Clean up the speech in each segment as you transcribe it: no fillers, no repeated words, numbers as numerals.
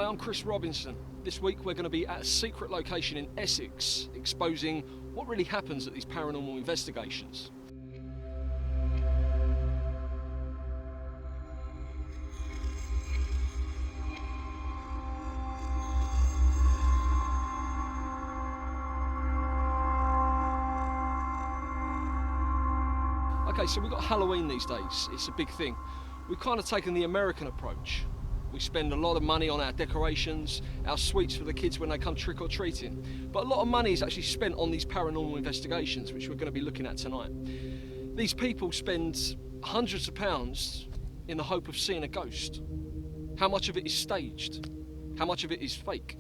I'm Chris Robinson. This week we're going to be at a secret location in Essex, exposing what really happens at these paranormal investigations. Okay, so we've got Halloween these days. It's a big thing. We've kind of taken the American approach. We spend a lot of money on our decorations, our sweets for the kids when they come trick-or-treating. But a lot of money is actually spent on these paranormal investigations, which we're going to be looking at tonight. These people spend hundreds of pounds in the hope of seeing a ghost. How much of it is staged? How much of it is fake?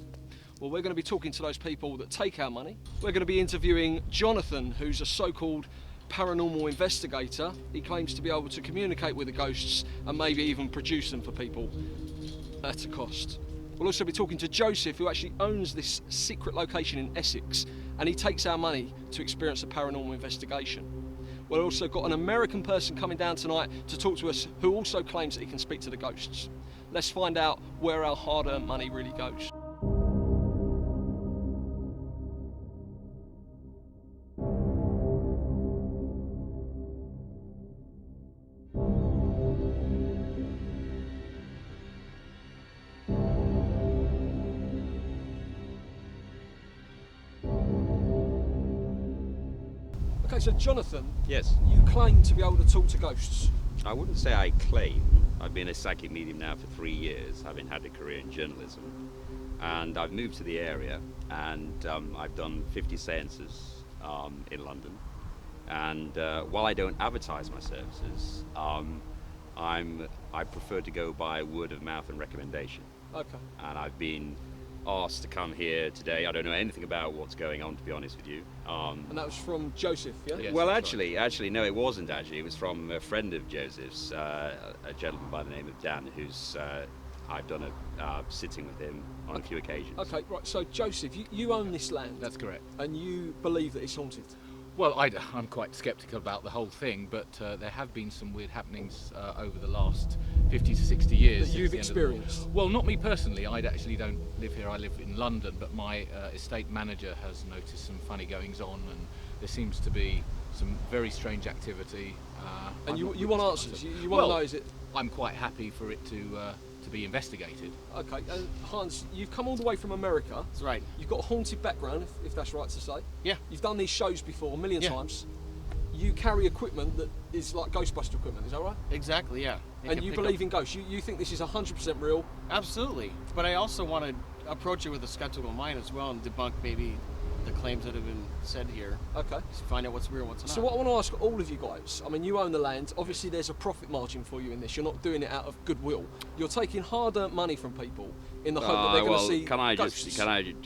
Well, we're going to be talking to those people that take our money. We're going to be interviewing Jonathan, who's a so-called paranormal investigator. He claims to be able to communicate with the ghosts and maybe even produce them for people at a cost. We'll also be talking to Joseph, who actually owns this secret location in Essex, and he takes our money to experience a paranormal investigation. We've also got an American person coming down tonight to talk to us who also claims that he can speak to the ghosts. Let's find out where our hard-earned money really goes. Okay, so Jonathan, yes, you claim to be able to talk to ghosts. I wouldn't say I claim. I've been a psychic medium now for 3 years, having had a career in journalism. And I've moved to the area, and I've done 50 seances in London. And while I don't advertise my services, I prefer to go by word of mouth and recommendation. Okay. And I've been asked to come here today. I don't know anything about what's going on, to be honest with you. And that was from Joseph, yeah? Yes, well, actually, no, it wasn't actually. It was from a friend of Joseph's, a gentleman by the name of Dan, who's I've done a sitting with him on a few occasions. Okay, right. So Joseph, you own this land. That's correct. And you believe that it's haunted. Well, I'm quite sceptical about the whole thing, but there have been some weird happenings over the last 50 to 60 years. That you've experienced? Well, not me personally. I actually don't live here. I live in London, but my estate manager has noticed some funny goings on, and there seems to be some very strange activity. And you want answers? You want to know, is it? I'm quite happy for it to be investigated. Okay, and Hans, you've come all the way from America. That's right. You've got a haunted background, if that's right to say. Yeah. You've done these shows before a million times. You carry equipment that is like Ghostbuster equipment, is that right? Exactly, yeah. And you believe in ghosts. You think this is 100% real? Absolutely. But I also want to approach it with a skeptical mind as well and debunk maybe the claims that have been said here. Okay. To find out what's real and what's not. So what I want to ask all of you guys, I mean, you own the land. Obviously, there's a profit margin for you in this. You're not doing it out of goodwill. You're taking hard-earned money from people in the hope that they're going to see ghosts.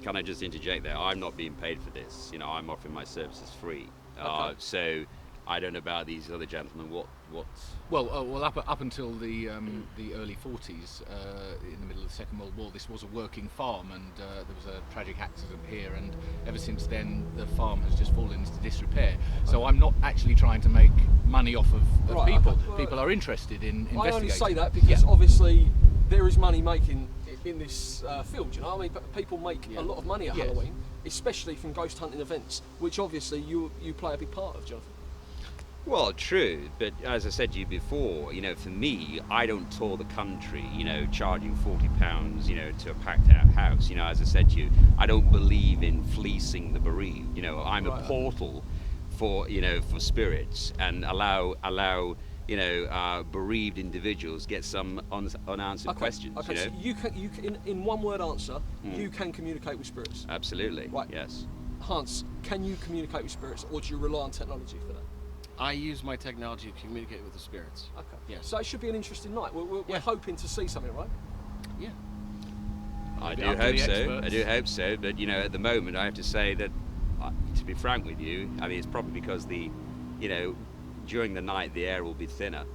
Can I just interject there? I'm not being paid for this. You know, I'm offering my services free. Okay. So I don't know about these other gentlemen. What? Well, up until the early 40s, in the middle of the Second World War, this was a working farm, and there was a tragic accident here, and ever since then the farm has just fallen into disrepair. So I'm not actually trying to make money off of people. Okay. Well, people are interested in investigating. I only say that because obviously there is money making in this field, you know. I mean, people make a lot of money at Halloween, especially from ghost hunting events, which obviously you play a big part of, Jonathan. Well, true, but as I said to you before, you know, for me, I don't tour the country, you know, charging £40, you know, to a packed out house. You know, as I said to you, I don't believe in fleecing the bereaved. You know, I'm a portal for, you know, for spirits, and allow you know, bereaved individuals get some unanswered questions. Okay, you know? so you can in one word answer, you can communicate with spirits. Absolutely. Right. Yes. Hans, can you communicate with spirits, or do you rely on technology for that? I use my technology to communicate with the spirits. Okay. Yeah. So it should be an interesting night. We're hoping to see something, right? Yeah. I do hope so. I do hope so. But you know, at the moment, I have to say that, to be frank with you, I mean, it's probably because you know, during the night the air will be thinner.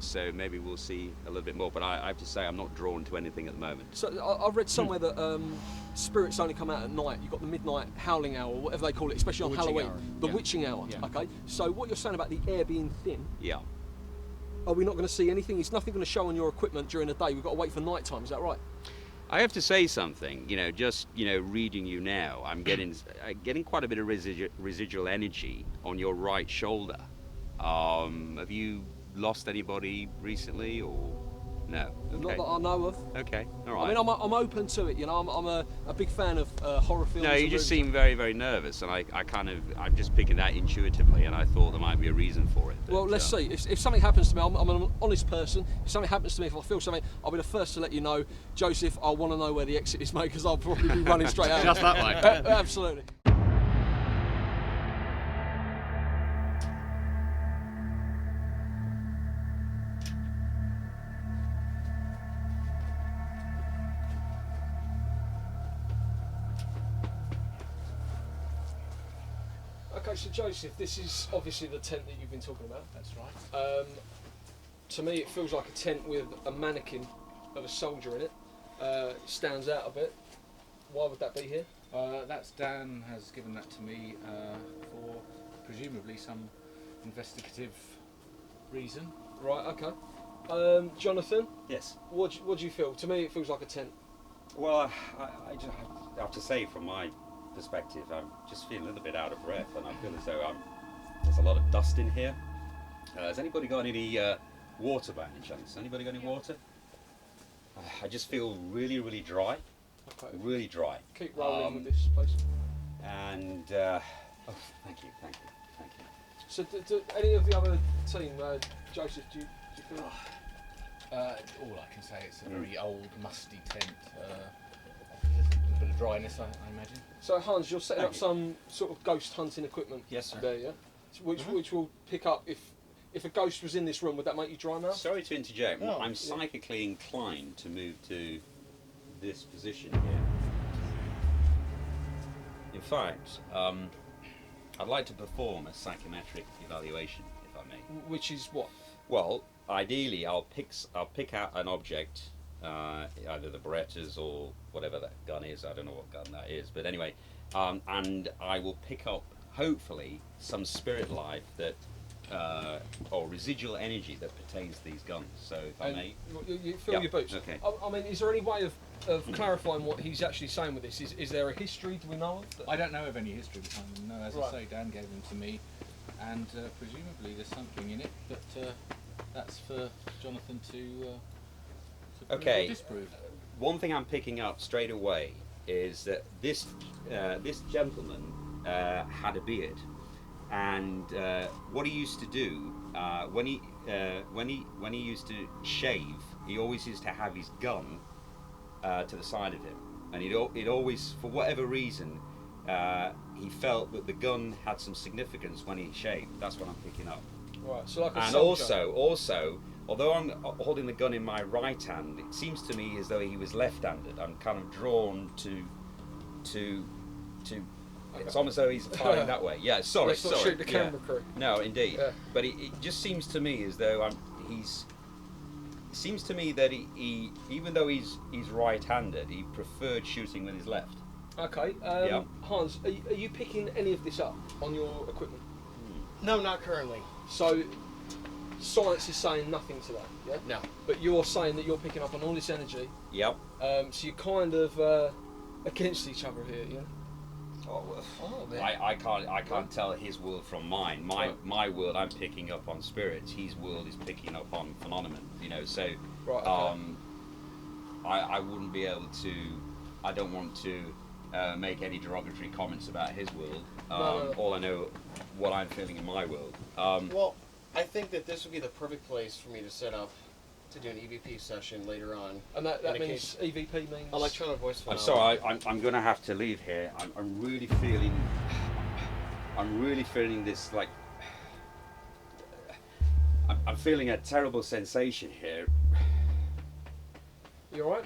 So maybe we'll see a little bit more, but I have to say I'm not drawn to anything at the moment. So I read somewhere that spirits only come out at night. You've got the midnight howling hour, whatever they call it, especially on Halloween. The witching hour. Yeah. Okay. So what you're saying about the air being thin? Yeah. Are we not going to see anything? It's nothing going to show on your equipment during the day. We've got to wait for night time. Is that right? I have to say something, just, reading you now, I'm getting quite a bit of residual energy on your right shoulder. Have you lost anybody recently, or no? Okay. Not that I know of. Okay, all right. I mean, I'm open to it. I'm a big fan of horror films. No, you and just movies. seem very, very nervous, and I'm just picking that intuitively, and I thought there might be a reason for it. Well, let's see. If something happens to me, I'm an honest person. If something happens to me, if I feel something, I'll be the first to let you know. Joseph, I want to know where the exit is, mate, because I'll probably be running straight out. Just that way. Absolutely. Okay, so Joseph, this is obviously the tent that you've been talking about. That's right. To me, it feels like a tent with a mannequin of a soldier in it. It stands out a bit. Why would that be here? That's Dan has given that to me for presumably some investigative reason. Right, okay. Jonathan, Yes. what do you feel? To me, it feels like a tent. Well, I just have to say, from my perspective, I'm just feeling a little bit out of breath, and I feel as though there's a lot of dust in here. Has anybody got any water by any chance? Anybody got any water? I just feel really, really dry. Okay. Really dry. Keep rolling with this, please. And oh, thank you. So, do any of the other team, Joseph, do you feel? All I can say, it's a very old, musty tent. There's a little bit of dryness, I imagine. So, Hans, you're setting Thank up you. some sort of ghost hunting equipment. Yes, sir. There, yeah. Which will pick up if a ghost was in this room. Would that make you dry mouth? Sorry to interject. No. I'm psychically inclined to move to this position here. In fact, I'd like to perform a psychometric evaluation, if I may. Which is what? Well, ideally, I'll pick out an object, either the Berettas or whatever that gun is. I don't know what gun that is, but anyway, and I will pick up, hopefully, some spirit life that, or residual energy that pertains to these guns. So, if I may. You fill Yep, your boots. okay. I mean, is there any way of clarifying what he's actually saying with this? Is there a history? Do we know of? I don't know of any history behind them. No, as Right. I say, Dan gave them to me, and presumably there's something in it, but that's for Jonathan to prove Okay. or disprove. One thing I'm picking up straight away is that this gentleman had a beard, and what he used to do when he used to shave, he always used to have his gun to the side of him, and he'd always, for whatever reason, he felt that the gun had some significance when he shaved. That's what I'm picking up. Right. So like a And soldier. also, although I'm holding the gun in my right hand, it seems to me as though he was left-handed. I'm kind of drawn to. It's almost as though he's firing that way. Yeah, sorry. Let's not shoot the yeah. camera crew. No, indeed. Yeah. But it just seems to me as though It seems to me that he even though he's right-handed, he preferred shooting with his left. Okay. Yeah. Hans, are you picking any of this up on your equipment? No, not currently. So, science is saying nothing to that, yeah? No. But you're saying that you're picking up on all this energy, Yep. so you're kind of against each other here, yeah? Oh, well, Oh, man. I can't tell his world from mine. My world, I'm picking up on spirits. His world is picking up on phenomenon. So Right, okay. I wouldn't be able to. I don't want to make any derogatory comments about his world. No. All I know, what I'm feeling in my world. Well, I think that this would be the perfect place for me to set up to do an EVP session later on. And that in a means EVP means... Electronic voice I'm phenomenon. sorry. I'm going to have to leave here. I'm really feeling. I'm really feeling this like. I'm feeling a terrible sensation here. You alright?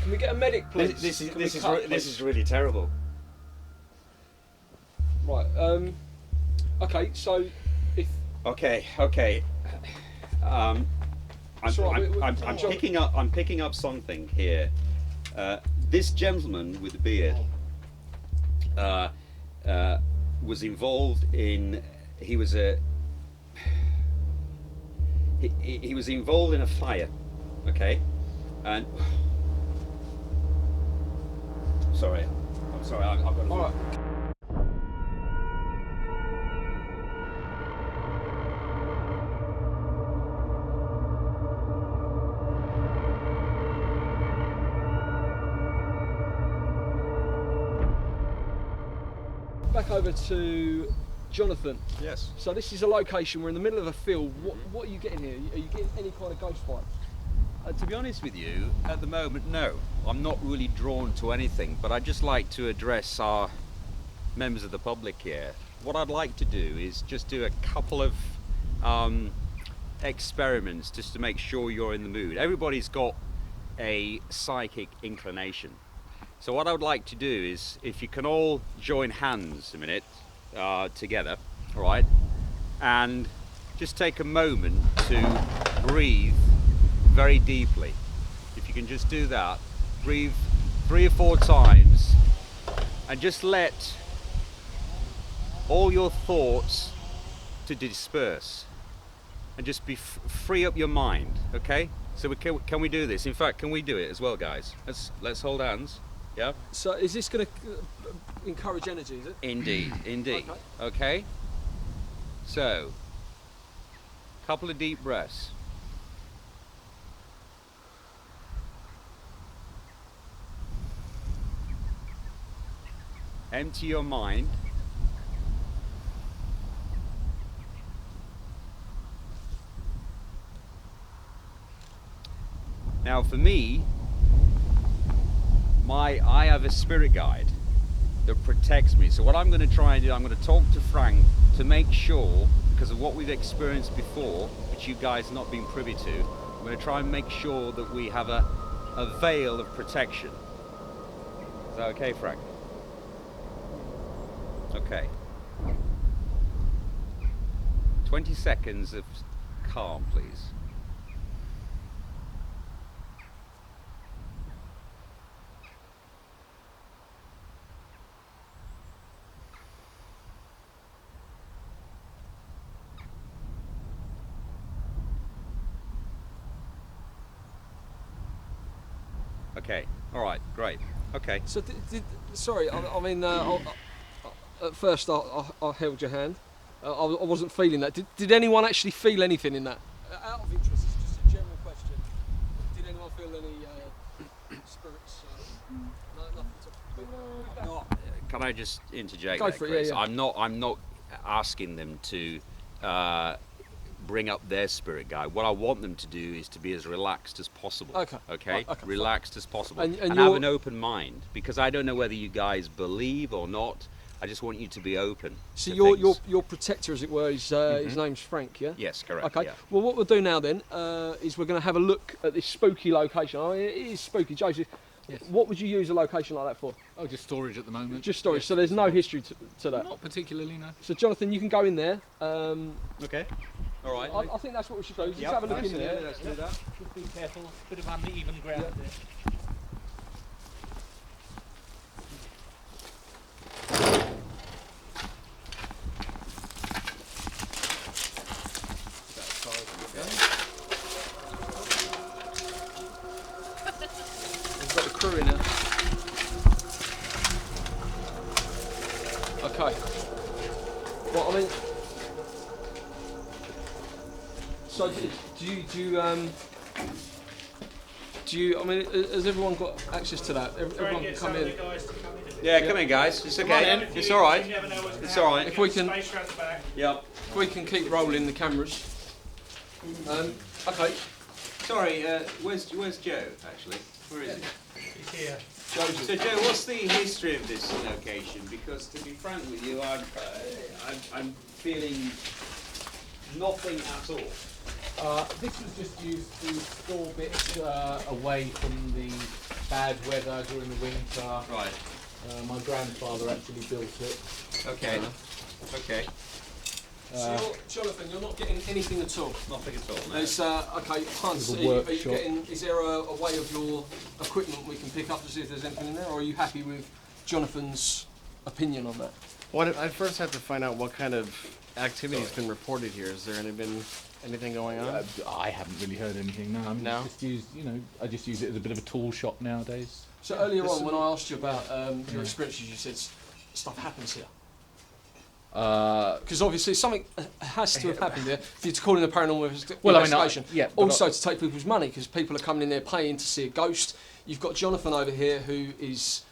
Can we get a medic, please? This Can we is cut, this please? is really terrible. Right, okay, so if... Okay. I'm It's all right, I'm picking up something here. This gentleman with the beard was involved in. He was involved in a fire. Okay, and I'm sorry, I've got to. All right. Back over to Jonathan. Yes. So this is a location, we're in the middle of a field. What are you getting here? Are you getting any kind of ghost fight? To be honest with you, at the moment, no. I'm not really drawn to anything, but I'd just like to address our members of the public here. What I'd like to do is just do a couple of experiments just to make sure you're in the mood. Everybody's got a psychic inclination. So what I would like to do is, if you can all join hands a minute together, all right, and just take a moment to breathe very deeply. If you can just do that, breathe 3 or 4 times, and just let all your thoughts to disperse, and just be free up your mind. Okay? So can we do this? In fact, can we do it as well, guys? Let's hold hands. Yeah. So is this going to encourage energy, is it? Indeed, indeed. Okay. So, couple of deep breaths. Empty your mind. Now, for me, I have a spirit guide that protects me. So what I'm going to try and do, I'm going to talk to Frank to make sure, because of what we've experienced before, which you guys have not been privy to, I'm going to try and make sure that we have a veil of protection. Is that okay, Frank? Okay. 20 seconds of calm, please. Okay, all right, great. Okay. So sorry, I mean, at first I held your hand. I wasn't feeling that. Did anyone actually feel anything in that? Out of interest, it's just a general question. Did anyone feel any spirits? No, nothing. No, can I just interject? Go there, for it, Chris? yeah. I'm not asking them to bring up their spirit guide. What I want them to do is to be as relaxed as possible. Okay. Okay. Okay. Relaxed as possible, And have an open mind, because I don't know whether you guys believe or not. I just want you to be open. So to your protector, as it were, is his name's Frank, yeah? Yes, correct. Okay. Yeah. Well, what we'll do now then is we're going to have a look at this spooky location. I mean, it is spooky, Joseph. Yes. What would you use a location like that for? Oh, just storage at the moment. Just storage. Yes. So there's no history to that. Not particularly, no. So Jonathan, you can go in there. Okay. All right. I think that's what we should do. Just Yep, have a look in absolutely, there. Let's do that. Just be careful, bit of uneven ground Yeah. there. We've got the crew in here. Okay. Well, I mean, so do you? I mean, has everyone got access to that? Everyone can come in. Yeah, come in, guys. It's okay. It's all right. It's all right. If we can, Yeah. if we can keep rolling the cameras. Okay. Sorry. Where's Joe? Actually, where is he? He's here. Joseph. So Joe, what's the history of this location? Because to be frank with you, I'm feeling nothing at all. This was just used to store bits away from the bad weather during the winter. Right. My grandfather actually built it. Okay. Okay. So Jonathan, you're not getting anything at all. Nothing at all. No. There's okay, Hans. There's Are a you workshop. getting? Is there a way of your equipment we can pick up to see if there's anything in there, or are you happy with Jonathan's opinion on that? Well, I first have to find out what kind of activity has been reported here? Has there been anything going on? I haven't really heard anything. No, No? just used, I just use it as a bit of a tool shop nowadays. So earlier on, when I asked you about your experiences, you said stuff happens here. Because obviously something has to have happened there for you to call in a paranormal investigation. Also to take people's money, because people are coming in there paying to see a ghost. You've got Jonathan over here who is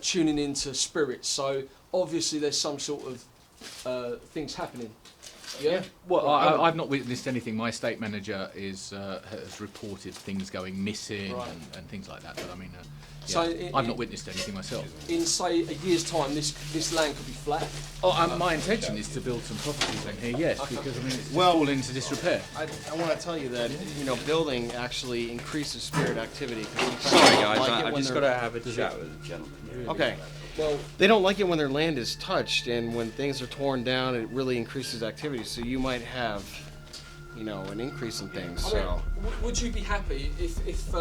tuning into spirits. So obviously there's some sort of things happening. Yeah. Well, I've not witnessed anything. My estate manager has reported things going missing and things like that. But I mean, so I've not witnessed anything myself. In say a year's time, this land could be flat. My intention is to build some properties in here. Yes, because I mean it's fallen into disrepair. I want to tell you that building actually increases spirit activity. Sorry guys, I've just got to have a chat with the gentleman. Okay. Well, they don't like it when their land is touched, and when things are torn down, it really increases activity. So you might have, an increase in things. So, would you be happy if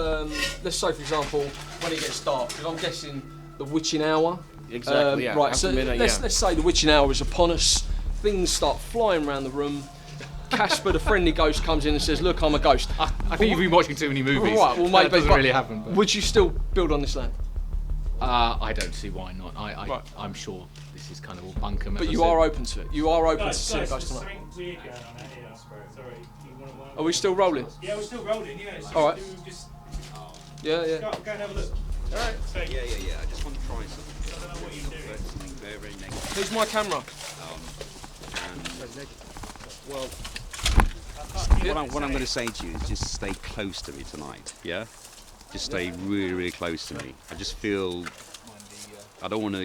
let's say, for example, when it gets dark? Because I'm guessing the witching hour. Exactly. Yeah. Right. After So midnight, let's say the witching hour is upon us. Things start flying around the room. Casper, the friendly ghost, comes in and says, "Look, I'm a ghost." I think you've been watching too many movies. Right. Well, maybe that doesn't really happen. But. Would you still build on this land? I don't see why not. I'm sure this is kind of all bunkum. But you are open to it. You are open to see a Guys, ghost there's tonight. something weird going on out here. Sorry. You wanna Are we still rolling? Yeah, we're still rolling. Yeah. It's All right. Just Yeah. go and have a look. All right. So, Yeah. I just want to try something. I don't know what you're doing. Something very, very negative. Who's my camera? What I'm going to say to you is just stay close to me tonight, yeah? Just stay really, really close to me. I just feel, I don't want to,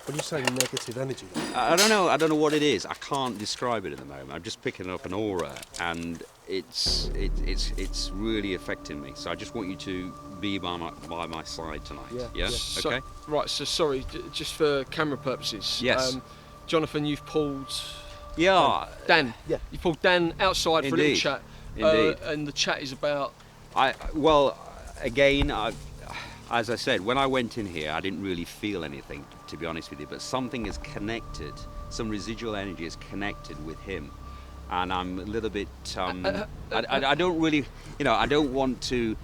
When you say negative energy, I don't know what it is. I can't describe it at the moment. I'm just picking up an aura, and it's really affecting me. So I just want you to be by my side tonight. Yeah. Okay. Right. So sorry, just for camera purposes. Yes. Jonathan, you've pulled. Yeah. Dan. Yeah. You pulled Dan outside for a little Indeed. chat. Indeed. And the chat is about. As I said, when I went in here, I didn't really feel anything, to be honest with you. But something is connected. Some residual energy is connected with him, and I'm a little bit. I don't really, I don't want to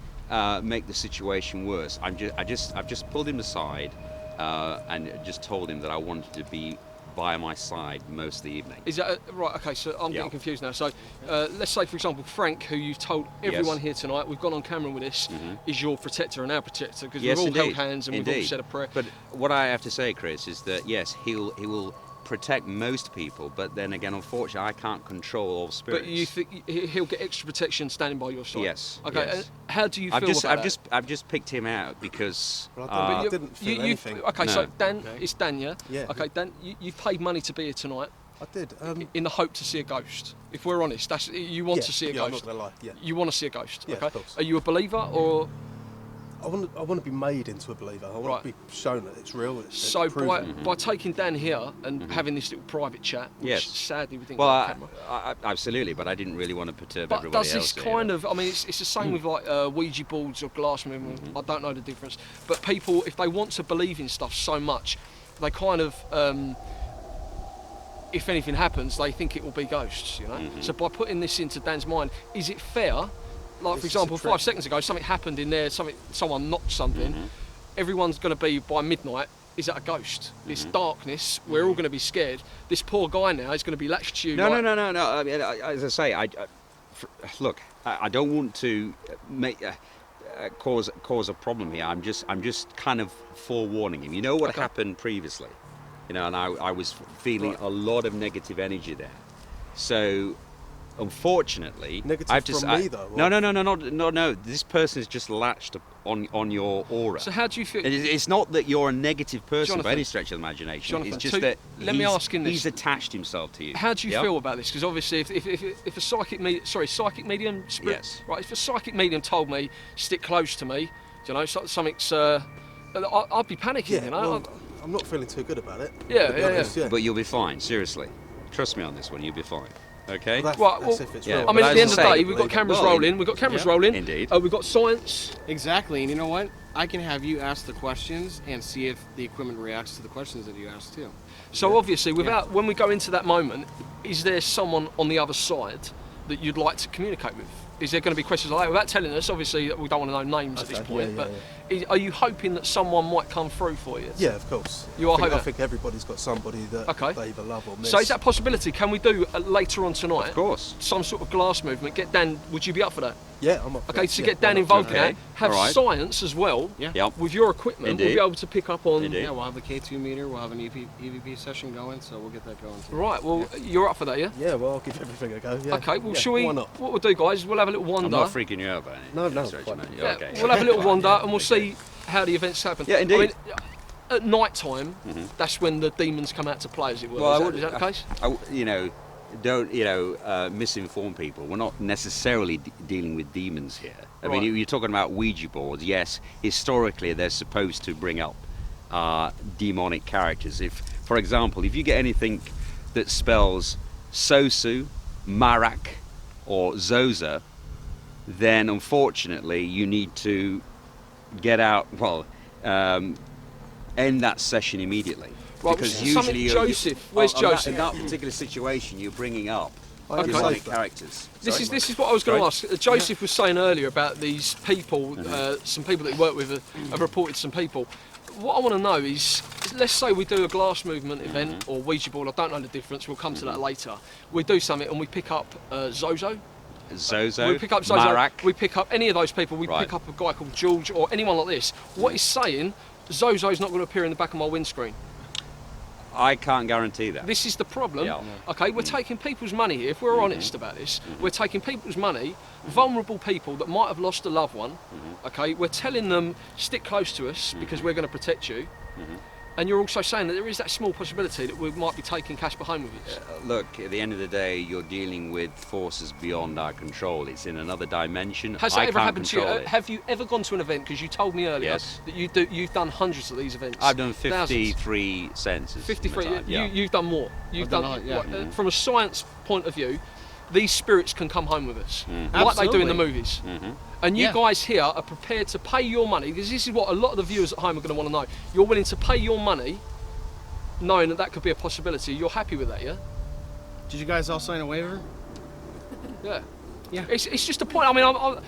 make the situation worse. I've just pulled him aside and just told him that I wanted to be by my side most of the evening. Is that right? Okay, so I'm getting confused now. So let's say, for example, Frank, who you've told everyone here tonight, we've gone on camera with this, is your protector and our protector, because we've all held hands and we've all said a prayer. But what I have to say, Chris, is that yes, he will protect most people, but then again, unfortunately, I can't control all spirits. But you think he'll get extra protection standing by your side? Yes. Okay. Yes. And how do you feel about that? I've just picked him out because. I didn't feel anything. Okay, No. so Dan, it's Dan, yeah? Yeah. Okay, Dan, you've paid money to be here tonight I did. in the hope to see a ghost. If we're honest, you want to see a yeah, I'm ghost. not gonna lie. Yeah. You want to see a ghost, Yeah, okay? of course. Are you a believer or? I want to be made into a believer. I want Right. to be shown that it's real. It's So proven. by taking Dan here and having this little private chat, which Yes. sadly we didn't Well, get on camera. absolutely, but I didn't really want to perturb But everybody does this else. kind of, I mean, it's the same with like Ouija boards or glass movement, I don't know the difference. But people, if they want to believe in stuff so much, they kind of, if anything happens, they think it will be ghosts, So by putting this into Dan's mind, is it fair? Like, for It's just a example, trick. 5 seconds ago, something happened in there, someone knocked something, everyone's going to be, by midnight, is that a ghost? This darkness, we're all going to be scared. This poor guy now is going to be latched to you. No. like, I mean, as I say, look, I don't want to make cause a problem here. I'm just kind of forewarning him. You know what happened previously, and I was feeling a lot of negative energy there. So, unfortunately, Negative I have to from say, me, though, no. This person is just latched on your aura. So how do you feel? It's not that you're a negative person by Jonathan, any stretch of the imagination. Jonathan, it's just so that let me ask him this. he's attached himself to you. How do you Yeah? feel about this? Because obviously, if a psychic medium, spirit, Yes. right? If a psychic medium told me stick close to me, something's, I'd be panicking, Yeah, well, I'm not feeling too good about it. Yeah, to be yeah, honest, But you'll be fine. Seriously, trust me on this one. You'll be fine. Okay. Well, Right, that's well, if it's yeah, real. I mean, But at the end as of I the say- day, we've got cameras well, rolling. We've got cameras rolling. Indeed. We've got science. Exactly, and you know what? I can have you ask the questions and see if the equipment reacts to the questions that you ask too. So obviously, when we go into that moment, is there someone on the other side that you'd like to communicate with? Is there going to be questions like that? Without telling us, obviously, we don't want to know names at this point, but are you hoping that someone might come through for you? Yeah, of course. You are hoping? I think everybody's got somebody that they either love or miss. So is that a possibility? Can we do later on tonight? Of course. Some sort of glass movement. Get Dan. Would you be up for that? Yeah, I'm up for Okay, that. to Yeah, get Dan why not? involved in Okay. that, have All right. science as well. Yeah. Yep. With your equipment, Indeed. we'll be able to pick up on. Indeed. Yeah, we'll have the K2 meter, we'll have an EVP session going, so we'll get that going too. Right. Well, you're up for that, yeah? Yeah, well, I'll give everything a go. Yeah. Okay. Well, yeah, shall we? Why not? What we'll do, guys, is we'll have a little wander. I'm not freaking you out by it. No, Sorry, fine. mate. Yeah, Okay. we'll have a little Fine, wander yeah, and we'll okay. see how the events happen. Yeah, indeed. I mean, at night time, that's when the demons come out to play, as it were. Well, Is that the case? Don't misinform people. We're not necessarily dealing with demons here. I Right. mean, you're talking about Ouija boards. Yes, historically they're supposed to bring up demonic characters. If, for example, if you get anything that spells Sosu, Marak, or Zoza, then unfortunately you need to get out. Well, end that session immediately. Right, Because something- usually Joseph, where's Joseph? In that particular situation, you're bringing up Okay. demonic characters. This is what I was going to ask. Sorry? Joseph was saying earlier about these people, some people that he worked with have reported some people. What I want to know is, let's say we do a glass movement event or Ouija board, I don't know the difference, we'll come to that later. We do something and we pick up Zozo. Zozo, We pick up Zozo, Marak. we pick up any of those people, we Right. pick up a guy called George or anyone like this. What he's saying, Zozo's not going to appear in the back of my windscreen. I can't guarantee that. This is the problem. Yeah. Okay, we're taking people's money here. If we're honest about this, we're taking people's money, vulnerable people that might have lost a loved one. Okay, we're telling them stick close to us because we're going to protect you. And you're also saying that there is that small possibility that we might be taking cash behind with us. Look, at the end of the day, you're dealing with forces beyond our control. It's in another dimension. Has that I ever can't happened to you? control it. Have you ever gone to an event? Because you told me earlier Yes. that you've done hundreds of these events. I've done Thousands. 53 sentences. 53. in my time, yeah. You've done more. You've I've done. done a lot, yeah. what, from a science point of view, these spirits can come home with us, like they do in the Absolutely. movies. And you Yeah. guys here are prepared to pay your money, because this is what a lot of the viewers at home are going to want to know. You're willing to pay your money, knowing that that could be a possibility. You're happy with that, yeah? Did you guys all sign a waiver? Yeah. Yeah. It's just a point. I mean,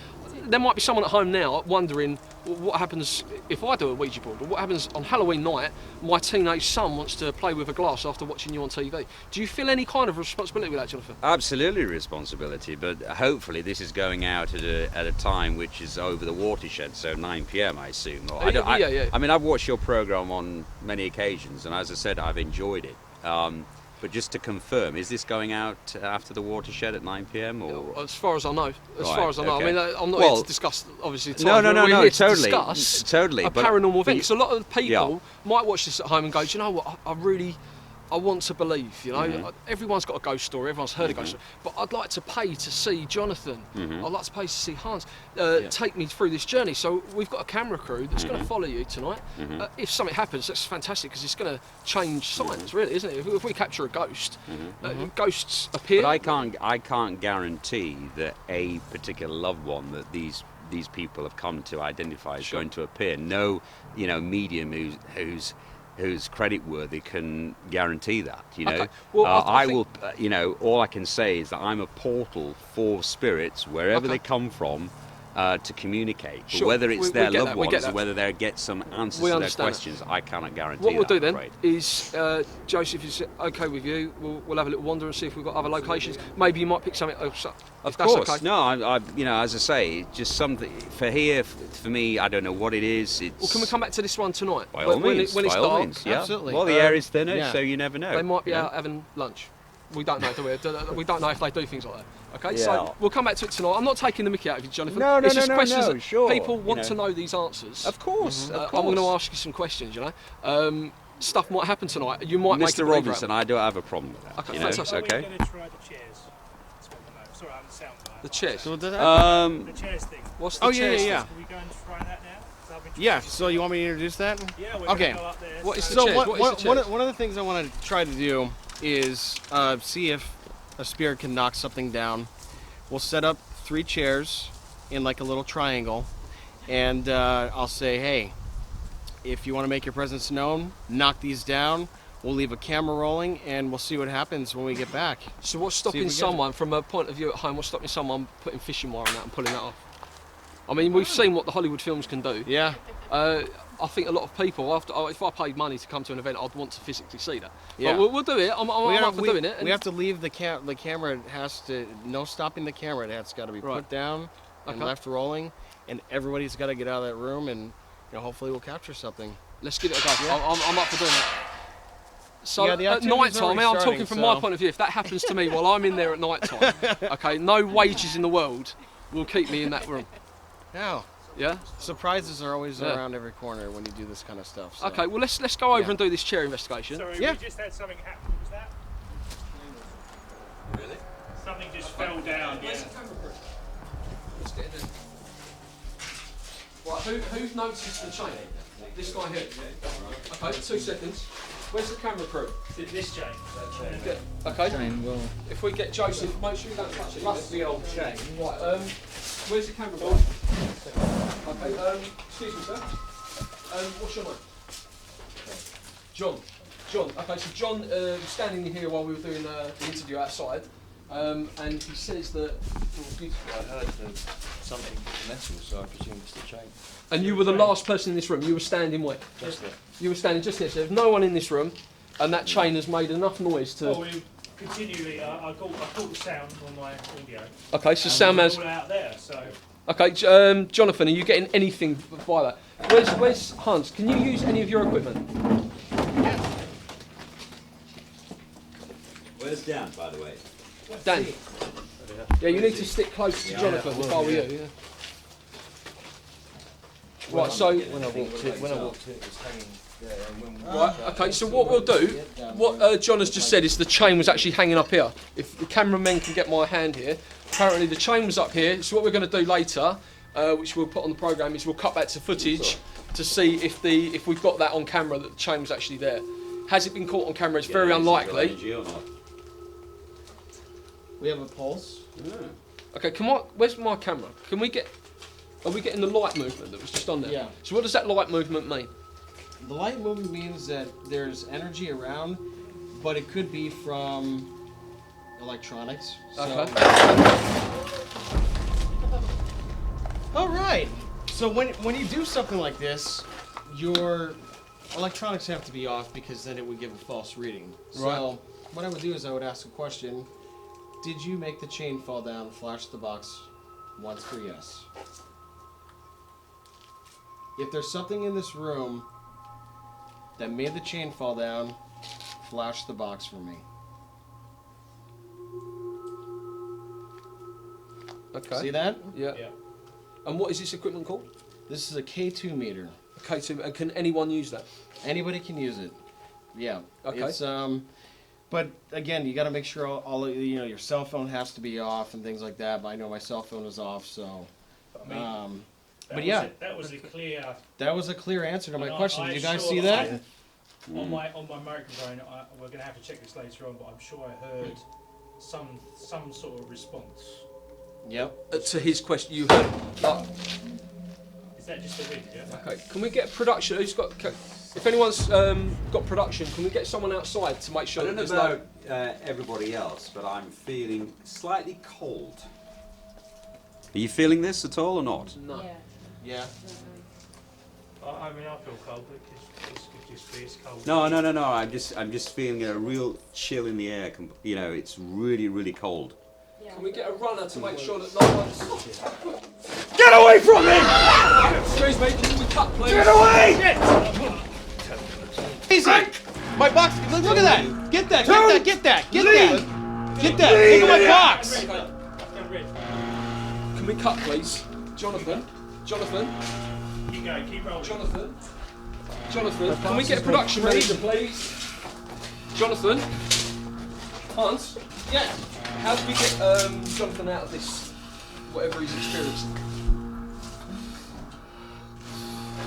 there might be someone at home now wondering, well, what happens if I do a Ouija board? Or what happens on Halloween night? My teenage son wants to play with a glass after watching you on TV. Do you feel any kind of responsibility with that, Jonathan? Absolutely responsibility, but hopefully this is going out at a time which is over the watershed, so 9 p.m. I assume. Or Yeah. I mean, I've watched your program on many occasions, and as I said, I've enjoyed it. But just to confirm, is this going out after the watershed at 9 p.m. or? As far as I know. As Right, far as I know. okay. I mean, I'm not Well, here to discuss, obviously, No, time, but we're here to totally, discuss totally. a but- paranormal but event. you- So a lot of people Yeah. might watch this at home and go, do you know what, I want to believe, you know. Mm-hmm. Everyone's got a ghost story, everyone's heard a ghost story, but I'd like to pay to see Jonathan, Mm-hmm. I'd like to pay to see Hans, take me through this journey. So we've got a camera crew that's Mm-hmm. going to follow you tonight. If something happens, that's fantastic, because it's going to change science, really, isn't it? If we capture a ghost, ghosts appear. But I can't guarantee that a particular loved one that these people have come to identify is going to appear. No, medium who's creditworthy can guarantee that. Okay. Well, I think- All I can say is that I'm a portal for spirits wherever Okay. they come from. To communicate, but Sure. whether it's We their get loved that, we get ones or that. whether they get some answers We to their understand that. questions, I cannot guarantee. What we'll do then I'm afraid. is, Joseph, is it okay with you? We'll have a little wander and see if we've got other locations. Maybe you might pick something else up. Of if that's course, okay. no. As I say, just something for me. I don't know what it is. It's Well, can we come back to this one tonight? by all when means. when it's by all dark, means, yeah. Absolutely. Well, the air is thinner, yeah. so you never know. they might be you know? out having lunch. We don't know, do we? We don't know if they do things like that. Okay, Yeah. so we'll come back to it tonight. I'm not taking the mickey out of you, Jonathan. No, it's just questions no, that sure, people want you to know. know these answers. Of course, of I'm course. going to ask you some questions. Stuff might happen tonight. You might make a Mr. believer Robinson, out I don't have a problem with that. Okay, you know? fantastic. Are we Okay. going to try the chairs? That's what I know. Sorry, I'm the sound guy. of the chairs. So did that? The chairs thing. What's the Oh, yeah, chairs? yeah. Can we go and try that now? 'Cause I've been Yeah, so you want me to introduce that? Yeah, we're Okay. going to go up there. What is the So chairs? one, What is one, the one, chairs? one of the things I want to try to do is see if a spirit can knock something down. We'll set up 3 chairs in like a little triangle, and I'll say, hey, if you want to make your presence known, knock these down. We'll leave a camera rolling, and we'll see what happens when we get back. So what's stopping someone, from a point of view at home, what's stopping someone putting fishing wire on that and pulling that off? I mean, we've seen what the Hollywood films can do. Yeah. I think a lot of people, if I paid money to come to an event, I'd want to physically see that. Yeah. But we'll do it. I'm up for doing it. We have to leave the camera. It has to, no stopping the camera. It has got to be put down and left rolling, and everybody's got to get out of that room, and hopefully we'll capture something. Let's give it a go. Yeah. I'm up for doing it. So yeah, at night time, I'm talking from my point of view. If that happens to me while I'm in there at night time, okay, no wages in the world will keep me in that room. No. Yeah. Surprises are always around every corner when you do this kind of stuff. So. Okay, well let's go over and do this chair investigation. Sorry, we just had something happen. What was that? Really? Something just fell down. Where's the camera crew? Let's get in there. Right, who's noticed the chain? This guy here. Okay, 2 seconds. Where's the camera crew? This chain. Okay. Chain, well, If we get Joseph, make sure you don't touch it. that's the old chain. Right. Where's the camera crew? Okay. Excuse me, sir. What's your name? John. John. Okay. So John was standing here while we were doing the interview outside, and he says that. I heard something metal, so I presume it's the chain. And you were the last person in this room. You were standing where? Just there. You were standing just here. So there's no one in this room, and that chain has made enough noise to. Well, we continually, I caught the sound on my audio. Okay, so soundman's. All out there, so. Okay, Jonathan, are you getting anything by that? Where's Hans? Can you use any of your equipment? Where's Dan, by the way? Dan. Yeah, you need to stick close to Jonathan if I were you. Yeah. Right, so. When I walked in, it was hanging there. And when Right, okay, so what we'll do, what John has just said is the chain was actually hanging up here. If the cameramen can get my hand here, apparently the chain was up here. So what we're going to do later, which we'll put on the programme, is we'll cut back to footage to see if we've got that on camera, that the chain was actually there. Has it been caught on camera? It's very unlikely. We have a pulse. Okay, where's my camera? Are we getting the light movement that was just on there? Yeah. So what does that light movement mean? The light movement means that there's energy around, but it could be from electronics. So. Okay. All right. So when you do something like this, your electronics have to be off because then it would give a false reading. Right. So what I would do is I would ask a question. Did you make the chain fall down? Flash the box once for yes. If there's something in this room that made the chain fall down, flash the box for me. Okay. See that? Yeah. And what is this equipment called? This is a K2 meter. Okay, so can anyone use that? Anybody can use it. Yeah. Okay. It's but again, you got to make sure all your cell phone has to be off and things like that. But I know my cell phone is off, so. But yeah, that was a clear. that was a clear answer to my question. Did you guys sure see that? On my microphone, we're going to have to check this later on, but I'm sure I heard some sort of response. Yep. To his question, you heard. Is that just the wind? Yeah. Okay. Can we get production? Who's got? If anyone's got production, can we get someone outside to make sure? I don't know that about everybody else, but I'm feeling slightly cold. Are you feeling this at all or not? No. Yeah. I mean, I feel cold, but it could just be it's cold. No. I'm just feeling a real chill in the air. It's really, really cold. Can we get a runner to make sure that no one's... Get away from me! Excuse me, can we cut, please? Get away! Easy. My box. Look at that. Get that. Get that. Get that. Get that. Get that. Look at my box. Can we cut, please? Jonathan? Keep going, keep rolling. Jonathan, can we get a production manager, please? Jonathan? Hans? Yes. How do we get Jonathan out of this, whatever he's experiencing?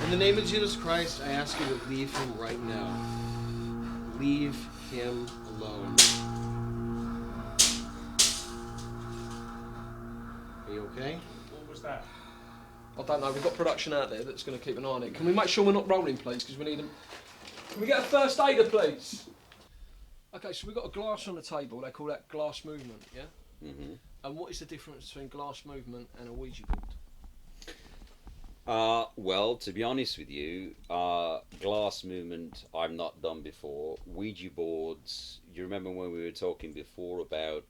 In the name of Jesus Christ, I ask you to leave him right now. Leave him alone. Are you okay? What was that? I don't know. We've got production out there that's going to keep an eye on it. Can we make sure we're not rolling, please? Because we need them. Can we get a first aider, please? Okay, so we've got a glass on the table. They call that glass movement, yeah? Mm-hmm. And what is the difference between glass movement and a Ouija board? Well, to be honest with you, glass movement I've not done before. Ouija boards, you remember when we were talking before about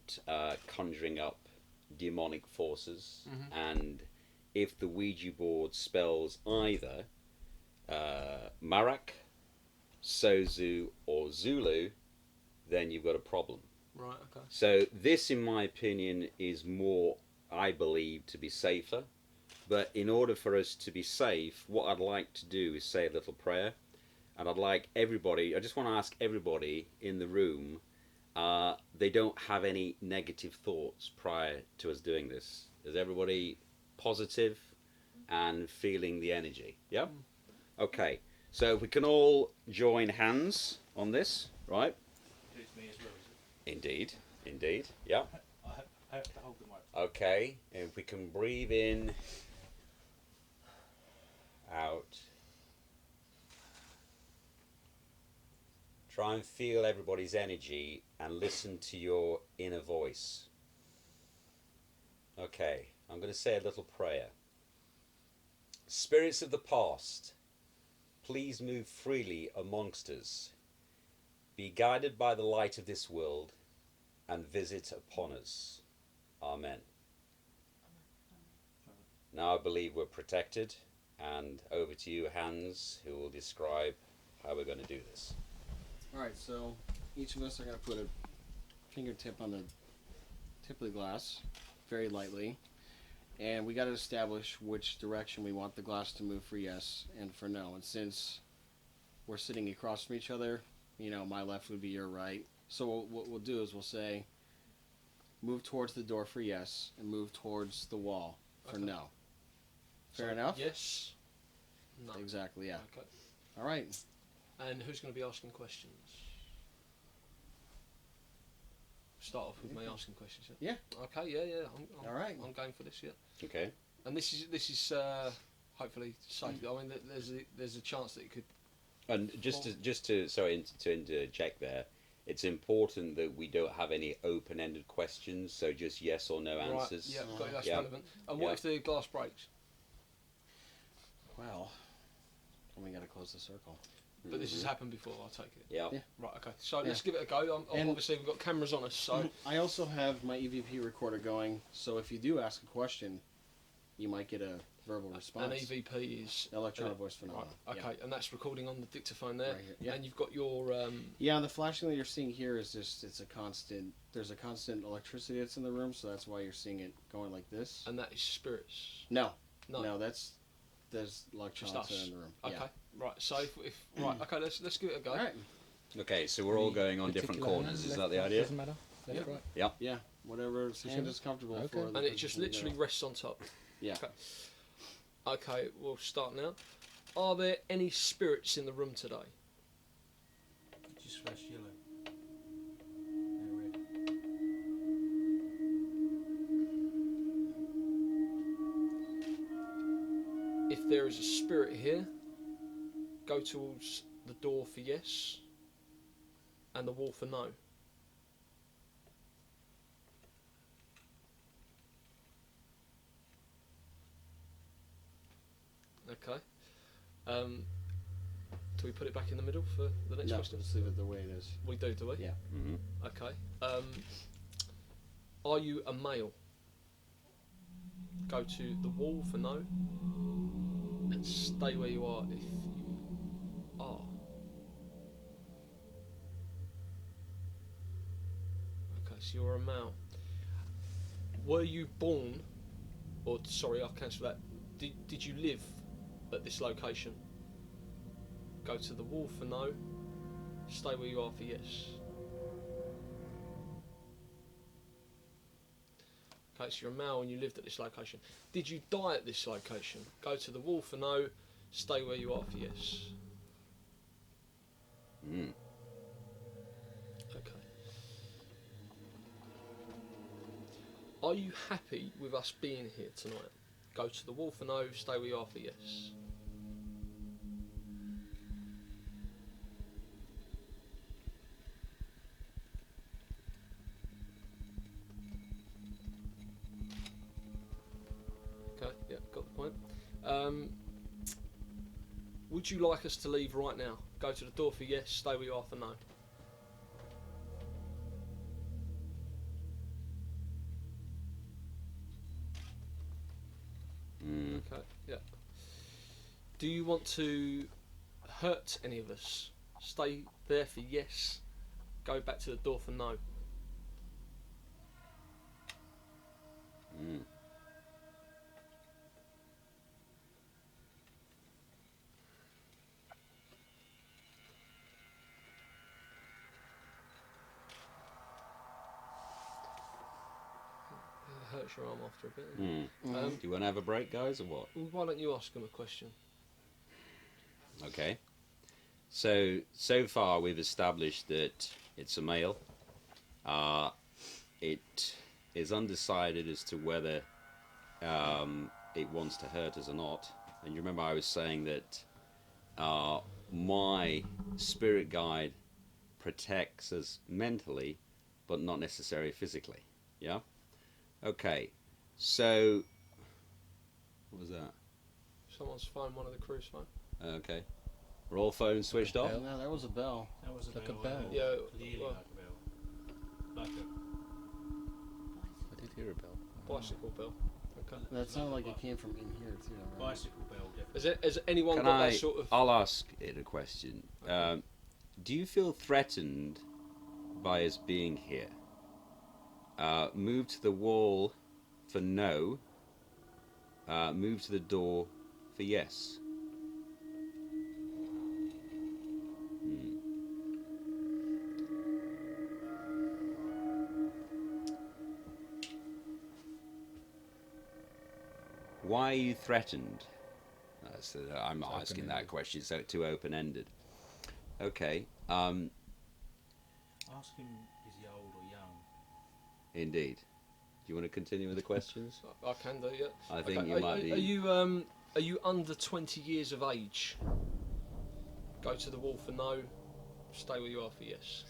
conjuring up demonic forces? And if the Ouija board spells either Marak, Sozu or Zulu, then you've got a problem. Right, okay. So this, in my opinion, is more, I believe, to be safer. But in order for us to be safe, what I'd like to do is say a little prayer. And I'd like everybody, I just want to ask everybody in the room, they don't have any negative thoughts prior to us doing this. Is everybody positive and feeling the energy? Yeah? Okay. So if we can all join hands on this, right? It's me as well, is Indeed. Indeed. Yeah. it? I have to hold the mic. Okay. If we can breathe in, out. Try and feel everybody's energy and listen to your inner voice. Okay, I'm going to say a little prayer. Spirits of the past, please move freely amongst us. Be guided by the light of this world and visit upon us. Amen. Now I believe we're protected. And over to you, Hans, who will describe how we're going to do this. Alright, so each of us are going to put a fingertip on the tip of the glass, very lightly. And we got to establish which direction we want the glass to move for yes and for no. And since we're sitting across from each other, you know, my left would be your right. So what we'll do is we'll say, move towards the door for yes, and move towards the wall for no. Fair enough? Yes. No. Exactly, yeah. Okay. All right. And who's going to be asking questions? Start off with me asking questions. Yeah. Okay. Yeah. I'm, All right. I'm going for this. Yeah. Okay. And this is hopefully safe. I mean, there's a chance that it could. And just to interject there, it's important that we don't have any open-ended questions. So just yes or no answers. Right. Yeah. That's Yeah. relevant. And what if the glass breaks? Well, then we got to close the circle. But this has happened before, I take it. Yeah. Yeah. Right, okay. So let's give it a go. And- Obviously, we've got cameras on us, so... I also have my EVP recorder going, so if you do ask a question, you might get a verbal response. An EVP is... Electronic voice phenomenon. Right, okay, and that's recording on the dictaphone there. Right here, yeah. And you've got your... Yeah, the flashing that you're seeing here is just, it's a constant, there's a constant electricity that's in the room, so that's why you're seeing it going like this. and that is spirits. No, No. there's electronics Just us. in the room. Okay, Yeah. right, so if right, okay, let's give it a go. All right. Okay, so we're all going on different corners. Is that the idea? Doesn't matter. Left, Yeah. right. Yeah, whatever position is comfortable Okay. for the And it just person to literally go. rests on top. Yeah. Okay. Okay, we'll start now. Are there any spirits in the room today? Just flash yellow. If there is a spirit here, go towards the door for yes, and the wall for no. Okay. Do we put it back in the middle for the next No, question? just leave it the way it is. We do we? Yeah. Mm-hmm. Okay. Are you a male? Go to the wall for no, and stay where you are if you are. Okay, so you're a male. Were you born, or sorry, I'll cancel that. Did you live at this location? Go to the wall for no, stay where you are for yes. Okay, so you're a male and you lived at this location. Did you die at this location? Go to the wall for no, stay where you are for yes. Mm. Okay. Are you happy with us being here tonight? Go to the wall for no, stay where you are for yes. Okay, yeah, got the point. Would you like us to leave right now? Go to the door for yes, stay where you are for no. Okay, yeah. Do you want to hurt any of us? Stay there for yes, go back to the door for no. It hurts your arm after a bit. Do you want to have a break, guys, or what? Well, why don't you ask him a question? Okay. So far we've established that it's a male. It is undecided as to whether it wants to hurt us or not. And you remember I was saying that my spirit guide protects us mentally, but not necessarily physically. Yeah? Okay. So, what was that? Someone's phoned one of the crew's phone. Okay. Were all phones switched off? No, there was a bell. That was Like a bell. Yeah, Clearly well- like a bell. Like a I did hear a bell. Bicycle bill. Okay. That sounded like it came from in here too. Right? bicycle bell, definitely. Has anyone Can got I? that sort of? I'll ask it a question. Do you feel threatened by us being here? Move to the wall for no. Move to the door for yes. Why are you threatened? I'm not asking that question, so too open-ended. Okay. Ask him, is he old or young? Indeed. Do you want to continue with the questions? I can do, yeah. I think you might be. Are you under 20 years of age? Go to the wall for no. Stay where you are for yes.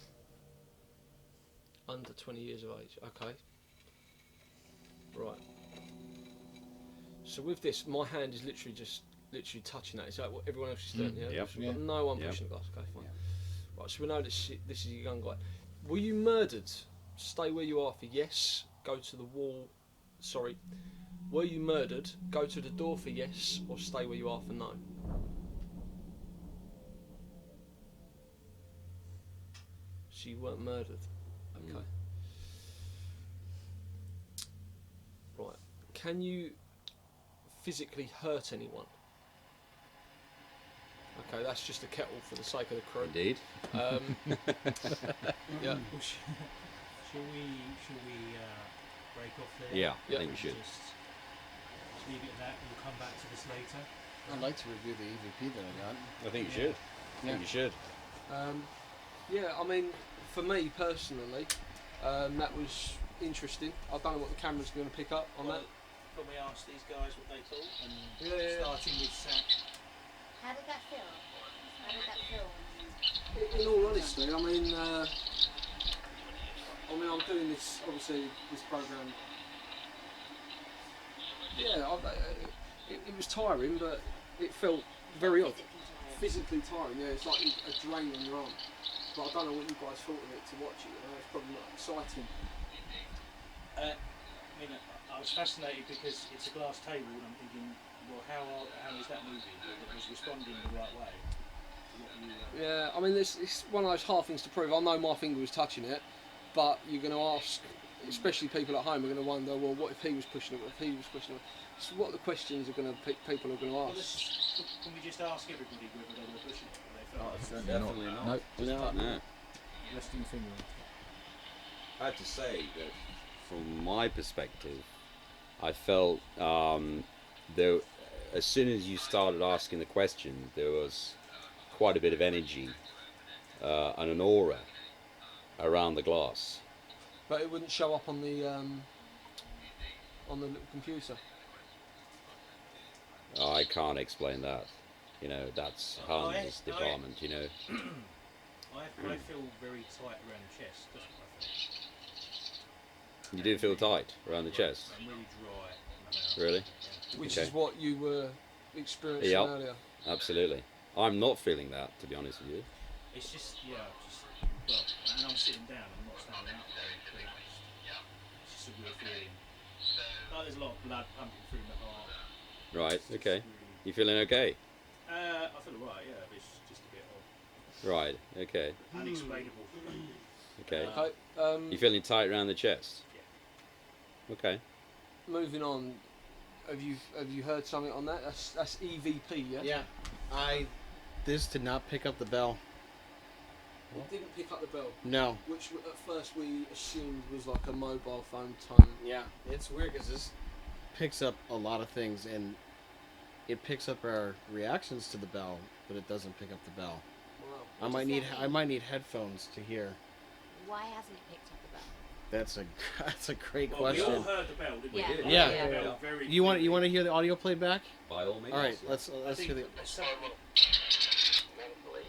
Under 20 years of age. Okay. Right. So with this, my hand is literally touching that. Is that what everyone else is doing? Yeah. Yep. So we've got no one Yep. pushing the glass. Okay, fine. Right. So we know this is a young guy. Were you murdered? Stay where you are for yes. Go to the wall. Sorry. Were you murdered? Go to the door for yes, or stay where you are for no. So you weren't murdered. Okay. Right. Can you physically hurt anyone? Okay, that's just a kettle for the sake of the crew. Indeed. Yeah. Well, shall we break off there? Yeah, Yeah. I think we should. Just leave it at that. We'll come back to this later. I'd like to review the EVP that I got. I think you should. I think you should. Yeah, I mean, for me personally, that was interesting. I don't know what the camera's going to pick up on that. Can we ask these guys what they thought? And Yeah. starting with Sam. How did that feel? How did that feel? In all honesty, I mean, I'm doing this, obviously, this program. Yeah, it was tiring, but it felt very odd. Physically tiring, yeah. It's like a drain on your arm. But I don't know what you guys thought of it to watch it. You know, it's probably not exciting. I mean, I was fascinated because it's a glass table, and I'm thinking, well, how is that moving? It was responding the right way. What you, Yeah, I mean, it's one of those hard things to prove. I know my finger was touching it, but you're going to ask, especially people at home, are going to wonder, well, what if he was pushing it? What if he was pushing it? So what are the questions people are going to ask? can we just ask everybody whether they were pushing it? Or they felt Definitely not. No, just No. resting finger. I have to say that from my perspective, I felt there, as soon as you started asking the question, there was quite a bit of energy and an aura around the glass. But it wouldn't show up on the little computer. I can't explain that. You know, that's Hans' department. You know. I feel very tight around the chest. That's what I feel. You do feel tight around the chest. I'm really dry in my mouth. Really? Yeah. Which Okay. is what you were experiencing Yep. earlier. Absolutely. I'm not feeling that, to be honest with you. It's just, well, and I'm sitting down, I'm not standing up there. It's just a weird feeling. Like there's a lot of blood pumping through my heart. Right. It's Okay. really- You feeling okay? I feel alright, yeah, but it's just a bit odd. Right. Okay. Unexplainable. Okay. Okay. You feeling tight around the chest? Yeah. Okay. Moving on. Have you heard something on that? That's EVP, yeah. Yeah. This did not pick up the bell. It didn't pick up the bell, No. which at first we assumed was like a mobile phone tone. Yeah. It's weird because this picks up a lot of things, and it picks up our reactions to the bell, but it doesn't pick up the bell. Wow. I might need headphones to hear. Why hasn't it picked up the bell? That's a great Well, we all question. heard the bell, didn't we? Yeah. I heard Yeah. the bell very You want clearly. to hear the audio playback? By all means. All right. yeah. Let's I think hear the. there's something- Mentally,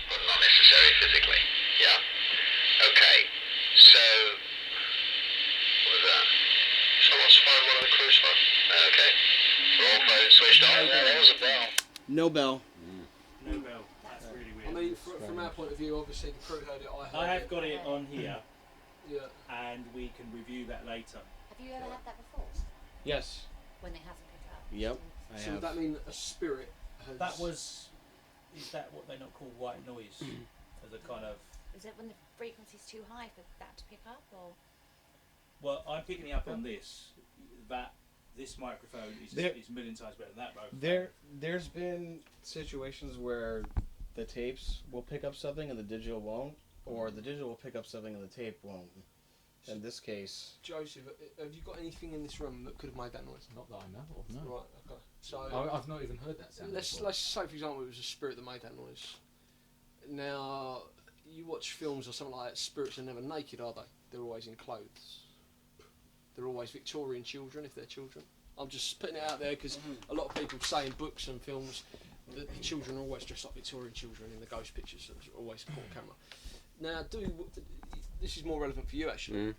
but not necessarily physically. Yeah. Okay. So, what was that? Someone's phoned one of the crew's phone. Okay. We're all phones switched on. Yeah, there was a bell. No bell. No bell. That's really weird. I mean, from our point of view, obviously the crew heard it. I heard I have it. got it on here, Yeah. and we can review that later. Have you ever had that before? Yes. When it hasn't picked up? Yep. I So have. would that mean a spirit has? Is that what they not call white noise? As a kind of, Is it when the frequency's too high for that to pick up, or? well, I'm picking it up on this. This microphone is a million times better than that microphone. There's been situations where the tapes will pick up something and the digital won't, or the digital will pick up something and the tape won't. In this case, Joseph, have you got anything in this room that could have made that noise? Not that I know of, no. Right. Okay. So I've not even heard that sound before. let's say, for example, it was a spirit that made that noise. Now, you watch films or something like that. Spirits are never naked, are they? They're always in clothes. They're always Victorian children, if they're children. I'm just putting it out there because a lot of people say in books and films that the children are always dressed like Victorian children in the ghost pictures. So it's always caught on camera. Now, this is more relevant for you actually.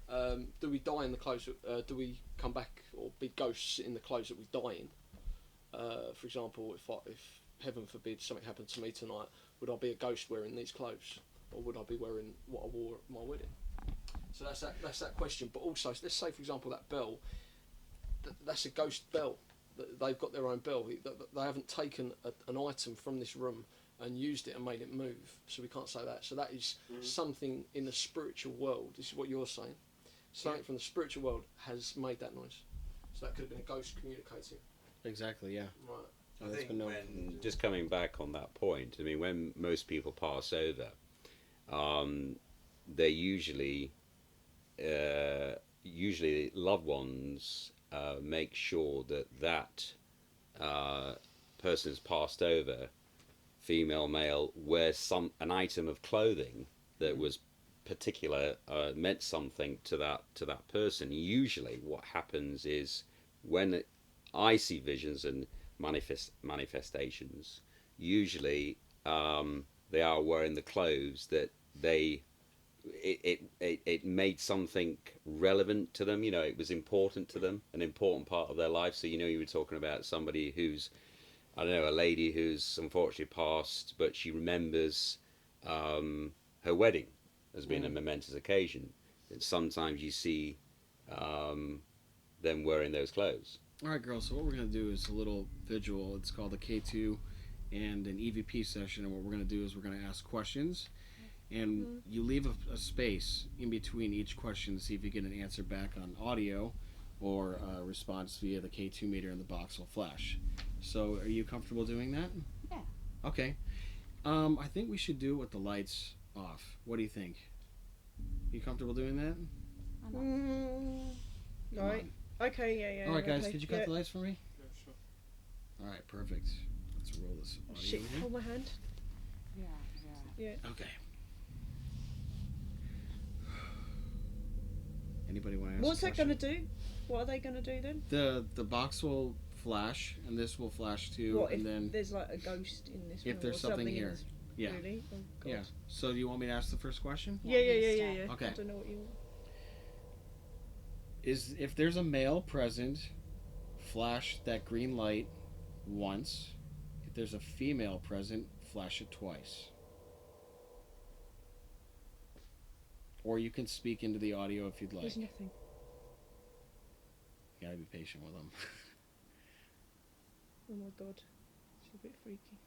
Do we die in the clothes? Do we come back or be ghosts in the clothes that we die in? For example, if heaven forbid something happened to me tonight, would I be a ghost wearing these clothes, or would I be wearing what I wore at my wedding? So that's that question. But also, let's say for example that bell, that's a ghost bell. They've got their own bell. They haven't taken an item from this room and used it and made it move. So we can't say that. So that is something in the spiritual world. This is what you're saying. Something from the spiritual world has made that noise. So that could have been a ghost communicating. exactly, yeah. Right. I That's think been known. when, just coming back on that point, I mean, when most people pass over, they usually loved ones make sure that person who's passed over, female, male, wears an item of clothing that was particular, meant something to that person. Usually, what happens is when I see visions and manifestations, usually they are wearing the clothes that it made something relevant to them. You know, it was important to them, an important part of their life. So, you know, you were talking about somebody who's, I don't know, a lady who's unfortunately passed, but she remembers her wedding as being a momentous occasion. And sometimes you see them wearing those clothes. All right, girls. So what we're gonna do is a little visual. It's called a K2 and an EVP session. And what we're gonna do is we're gonna ask questions, and you leave a space in between each question to see if you get an answer back on audio, or a response via the K2 meter, and the box will flash. So, are you comfortable doing that? Yeah. Okay. I think we should do it with the lights off. What do you think? You comfortable doing that? Come Right. on. Okay, yeah. All right, guys. okay, Could you cut yeah. the lights for me? All right, perfect. Let's roll this audio. Shit, here. hold my hand. Yeah. Okay. Anybody want to ask? What's a that question? going to do? What are they going to do then? The box will flash, and this will flash too, What if and then there's like a ghost in this if room there's or something in here. this- Yeah. Really? Oh, God. Yeah. So do you want me to ask the first question? Yeah. Okay. I don't know what you. Is if there's a male present, flash that green light once. If there's a female present, flash it twice. Or you can speak into the audio if you'd like. There's nothing. You gotta be patient with them. Oh my God. It's a bit freaky.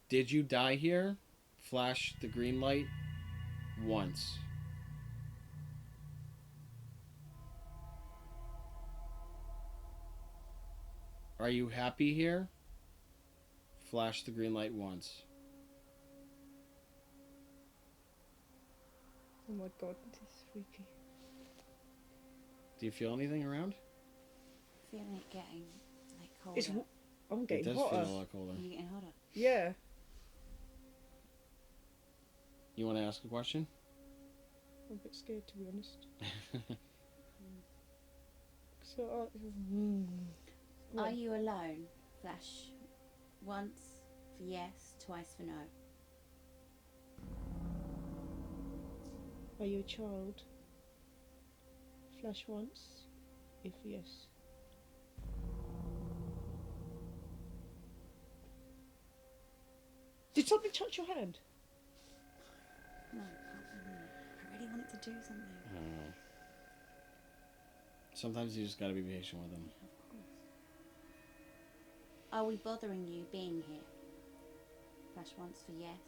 Did you die here? Flash the green light once. Are you happy here? Flash the green light once. Oh my God, this is freaky. Do you feel anything around? Feeling it getting like colder. It's. I'm It getting does hotter. feel a lot colder. Are you getting hotter? Yeah. You want to ask a question? I'm a bit scared, to be honest. So, Are you alone? Flash once for yes, twice for no. Are you a child? Flash once, if yes. Did something touch your hand? No, I really wanted to do something. Sometimes you just gotta be patient with them. Of course. Are we bothering you being here? Flash once for yes,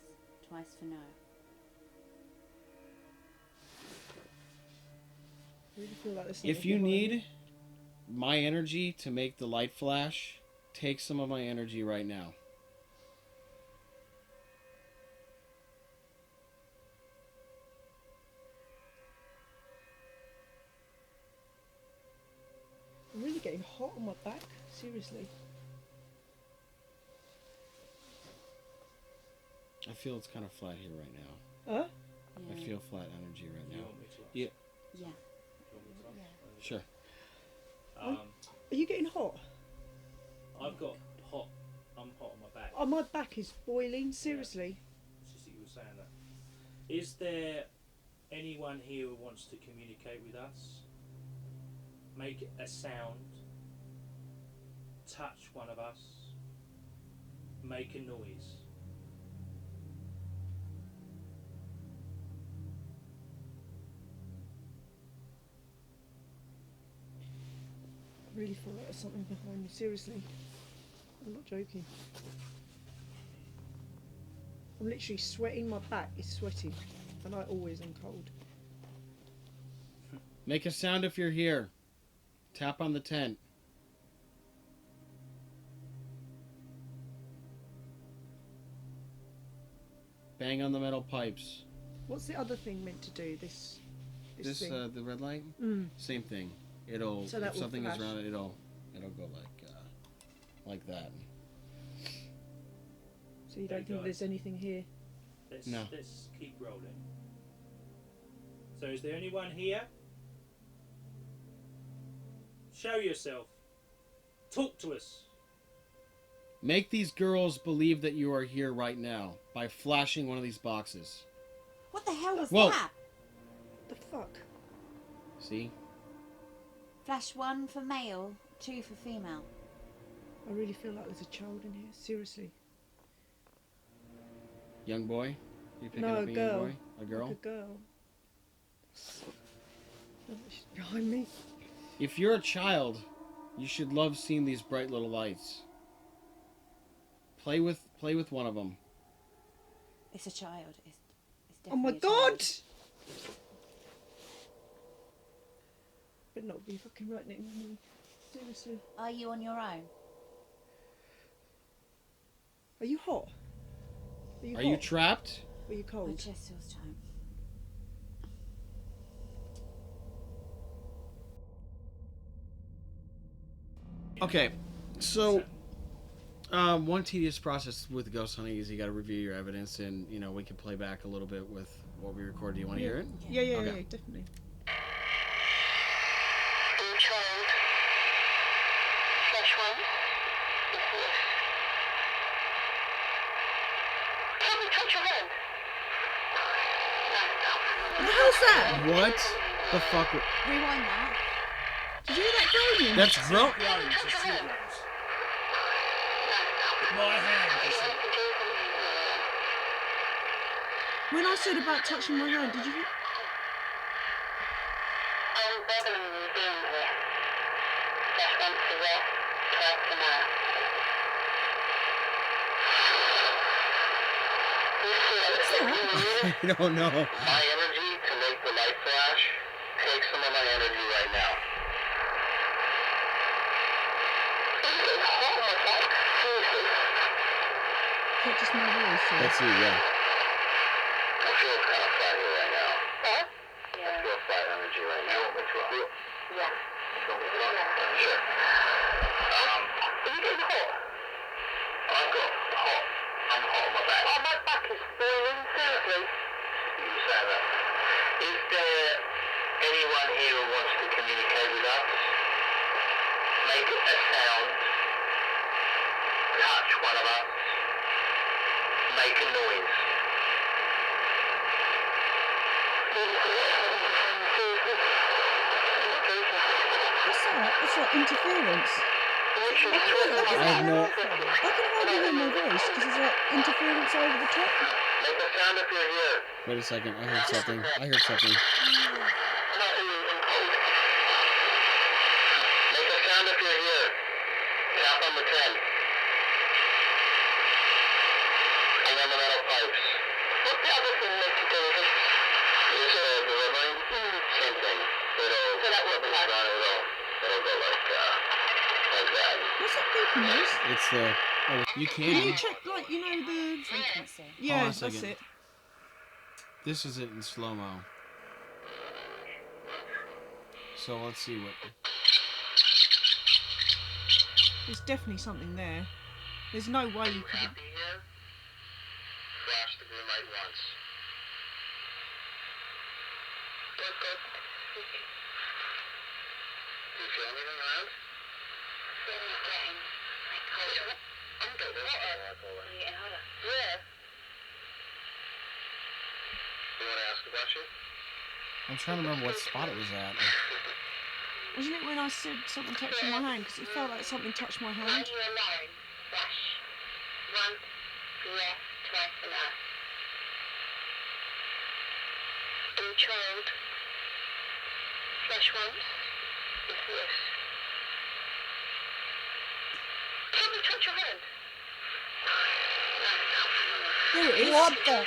twice for no. I really feel like there's If something you behind need me. my energy to make the light flash, take some of my energy right now. I'm really getting hot on my back. Seriously. I feel it's kind of flat here right now. Huh? I Yeah. feel flat energy right You now. want me to ask? Yeah. Yeah. You want me to ask? Sure. Are you getting hot? I've got hot. I'm hot on my back. Oh, my back is boiling. Seriously. It's just that you were saying that. Is there anyone here who wants to communicate with us? Make a sound. Touch one of us. Make a noise. I really feel like there's something behind me. Seriously. I'm not joking. I'm literally sweating. My back is sweating. And I always am cold. Make a sound if you're here. Tap on the tent. Bang on the metal pipes. What's the other thing meant to do? This thing? The red light? Mm. Same thing. It'll, So that if will something flash. is around it, it'll go like that. So you don't Hey, think guys. there's anything here? No. Let's keep rolling. So is there anyone here? Show yourself. Talk to us. Make these girls believe that you are here right now by flashing one of these boxes. What the hell was Whoa. that? The fuck? See? Flash 1 for male, 2 for female. I really feel like there's a child in here. Seriously. Young boy? You picking No, up a a young girl. boy? A girl? Like a girl. Oh, she's behind me. If you're a child, you should love seeing these bright little lights. Play with one of them. It's a child. It's Oh my definitely a child. god! Better not be fucking right next to me. Seriously. Are you on your own? Are you hot? Are you Are hot? you trapped? Or are you My cold? chest feels tight. Okay, so one tedious process with ghost hunting is you got to review your evidence, and we can play back a little bit with what we recorded. Do you want to hear it? Yeah, Okay. definitely. Being told one is this? Can we touch your hand? What the hell's that? What the fuck? Rewind that. Did you hear that groaning? That's grown. Groans, it's two groans. My hand, you see. When I said about touching my hand, did you hear? I'm bothering you being here. Just once a year, twice a month. What's that? I don't know. My energy to make the light flash takes some of my energy right now. It's hot on my back. Seriously. Not just my voice. So. That's you, yeah. I feel kind of flat here right now. What? Yeah. I feel flat energy right now. You want me to feel? Yeah. You want me to feel? Sure. Are you getting hot? I've got hot. I'm hot on my back. Oh, my back is boiling. Seriously. You say that. Is there anyone here who wants to communicate with us? Make a sound. Touch one of us. Make a noise. What's that? It's like interference. I have no. I can hardly hear my voice because there's like interference over the top. Make a sound if you're here. Wait a second. I heard something. I heard something. Make a sound if you're here. Tap on the 10. Hang on the metal pipes. What's the other thing that you do? Is it delivering? Same thing. It'll go like that. What's that beeping noise? It's the. Oh, you Can you can. check like you know the Frequency. yeah, a that's second. it. This is it in slow mo. So let's see what. There's definitely something there. There's no way you could. Happy here? Flash the green light once. Good, good. Do you feel anything around? I'm getting hotter. Yeah, hotter. Where? You want to ask a question? I'm trying to remember what spot it was at. Wasn't it when I said something touching my hand? Because it felt like something touched my Are hand. you alone? Flash. Once, yeah, twice a month. Are you child? Flash once. Is this? Can we touch your hand? There it is. What the?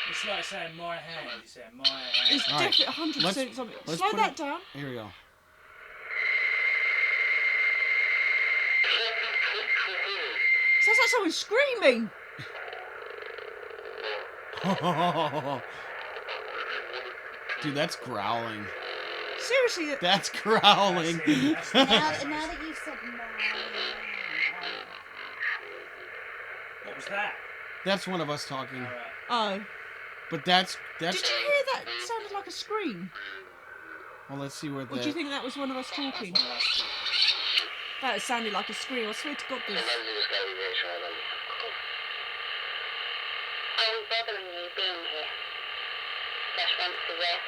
It's like saying my hand. It's saying my hand. It's All right, definitely 100% something. let's Slow put that it- down. Here we go. Sounds like someone screaming. Dude, that's growling. Seriously, That's growling. That's Now that you've said my What was that? That's one of us talking. Alright. oh. But that's. Did you hear that? It sounded like a scream. Well, let's see what Or do you think that was one of us talking? That sounded like a scream. I swear to God, this. Are we bothering you being here? Just once a year,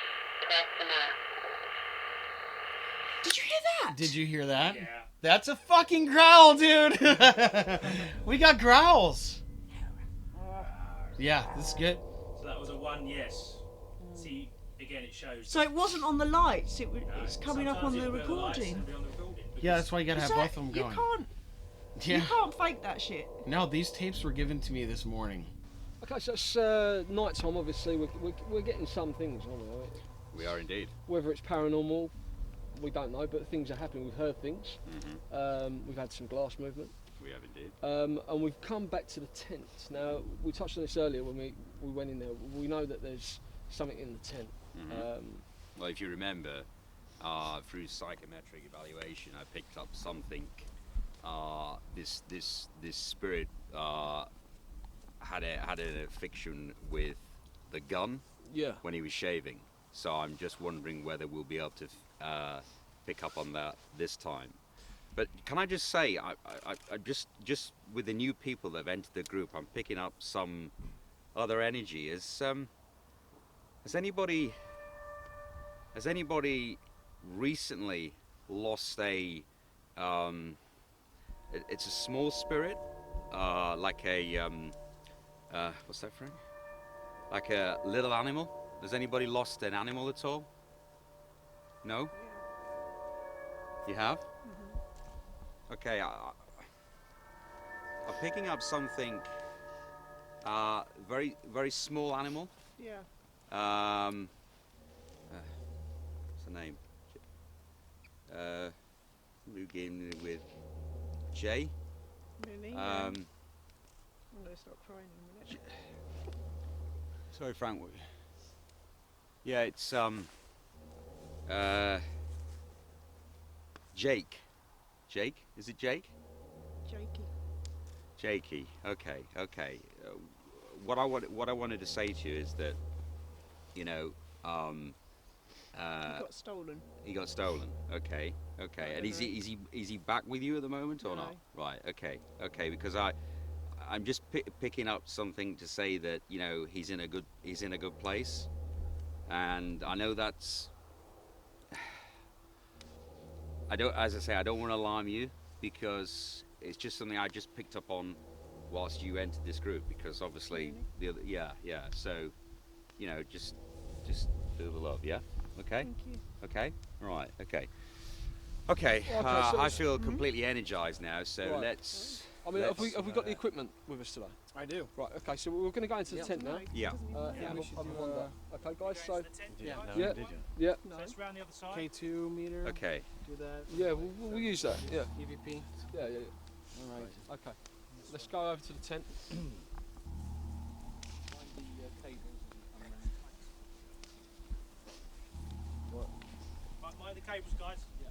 twice a month. Did you hear that? Did you hear that? Yeah. That's a fucking growl, dude. We got growls. Yeah, this is good. So that was a 1 yes. See, again, it shows. So it wasn't on the lights. It's coming up on Sometimes the you put lights recording. and it'll be on the recording, Yeah, that's why you gotta have So both of them going. You can't. Yeah. You can't fake that shit. No, these tapes were given to me this morning. Okay, so it's night time. Obviously, we're getting some things, aren't we? We are indeed. Whether it's paranormal, we don't know, but things are happening. We've heard things. We've had some glass movement. We have indeed. And we've come back to the tent. Now, we touched on this earlier when we went in there. We know that there's something in the tent. Well, if you remember, through psychometric evaluation, I picked up something. This spirit had a fiction with the gun Yeah. when he was shaving. So I'm just wondering whether we'll be able to pick up on that this time. But can I just say, I just with the new people that have entered the group, I'm picking up some other energy. Has anybody recently lost a it's a small spirit, like a what's that, Frank? Like a little animal? Has anybody lost an animal at all? No? You have? Okay, I'm picking up something, very, very small animal. Yeah. What's the name? New game with Jay. Really? I'm gonna start crying in a minute. Sorry, Frank. Yeah, it's Jake. Jake? Is it Jake? Jakey. Jakey. Okay. Okay. What I wanted to say to you is that, you know, He got stolen. he got stolen. Okay. Okay. And is he back with you at the moment or No. not? Right. Okay. Okay. Because I'm just picking up something to say that, you know, he's in a good place, and I know that's. As I say, I don't want to alarm you, because it's just something I just picked up on whilst you entered this group, because obviously yeah. So, you know, just feel the love, yeah. Okay. Thank you. Okay. Right. Okay. Okay. so I feel completely energized now. So Right. let's. I mean, have we got the equipment with us today? I do. Right. Okay. So we're going to go into the tent now. Yeah. Okay, guys. So Yeah. yeah, yeah, So it's round the other side. K2 meter. Okay. Do that. yeah. We'll use that. Yeah. EVP. Yeah. All right. Okay. Let's go over to the tent. Mind the cables, guys. Yeah.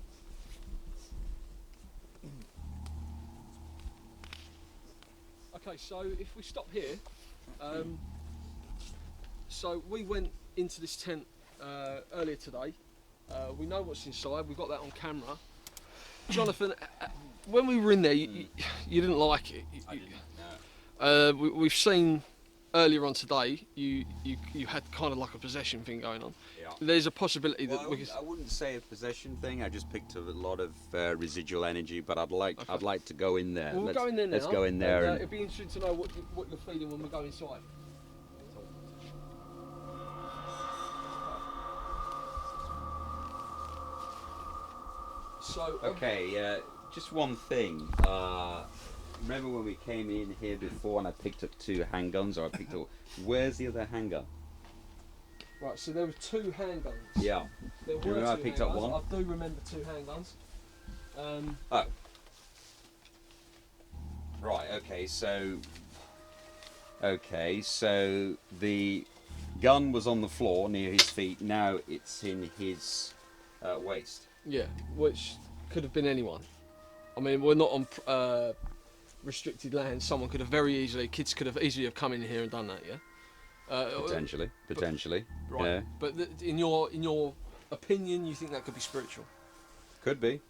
Okay, so if we stop here, so we went into this tent earlier today. We know what's inside. We got that on camera. Jonathan, when we were in there, you didn't like it. I didn't. No. We've seen earlier on today. You had kind of like a possession thing going on. Yeah. There's a possibility that Well, we could. I wouldn't say a possession thing. I just picked up a lot of residual energy, but I'd like to go in there. We'll go in there now. Let's go in there. And, it'd be interesting to know what you're feeling when we go inside. So Okay, just one thing. Remember when we came in here before and I picked up 2 handguns, or I picked up. Where's the other handgun? Right, so there were 2 handguns. Yeah. There Do you were remember I 2 picked up handguns. one? I do remember 2 handguns. Oh. Right. Okay. So. Okay. So the gun was on the floor near his feet. Now it's in his waist. Yeah, which could have been anyone. I mean, we're not on restricted land. Someone could have kids could have easily have come in here and done that. Yeah. Potentially. Right. Yeah. But in your opinion, you think that could be spiritual? Could be.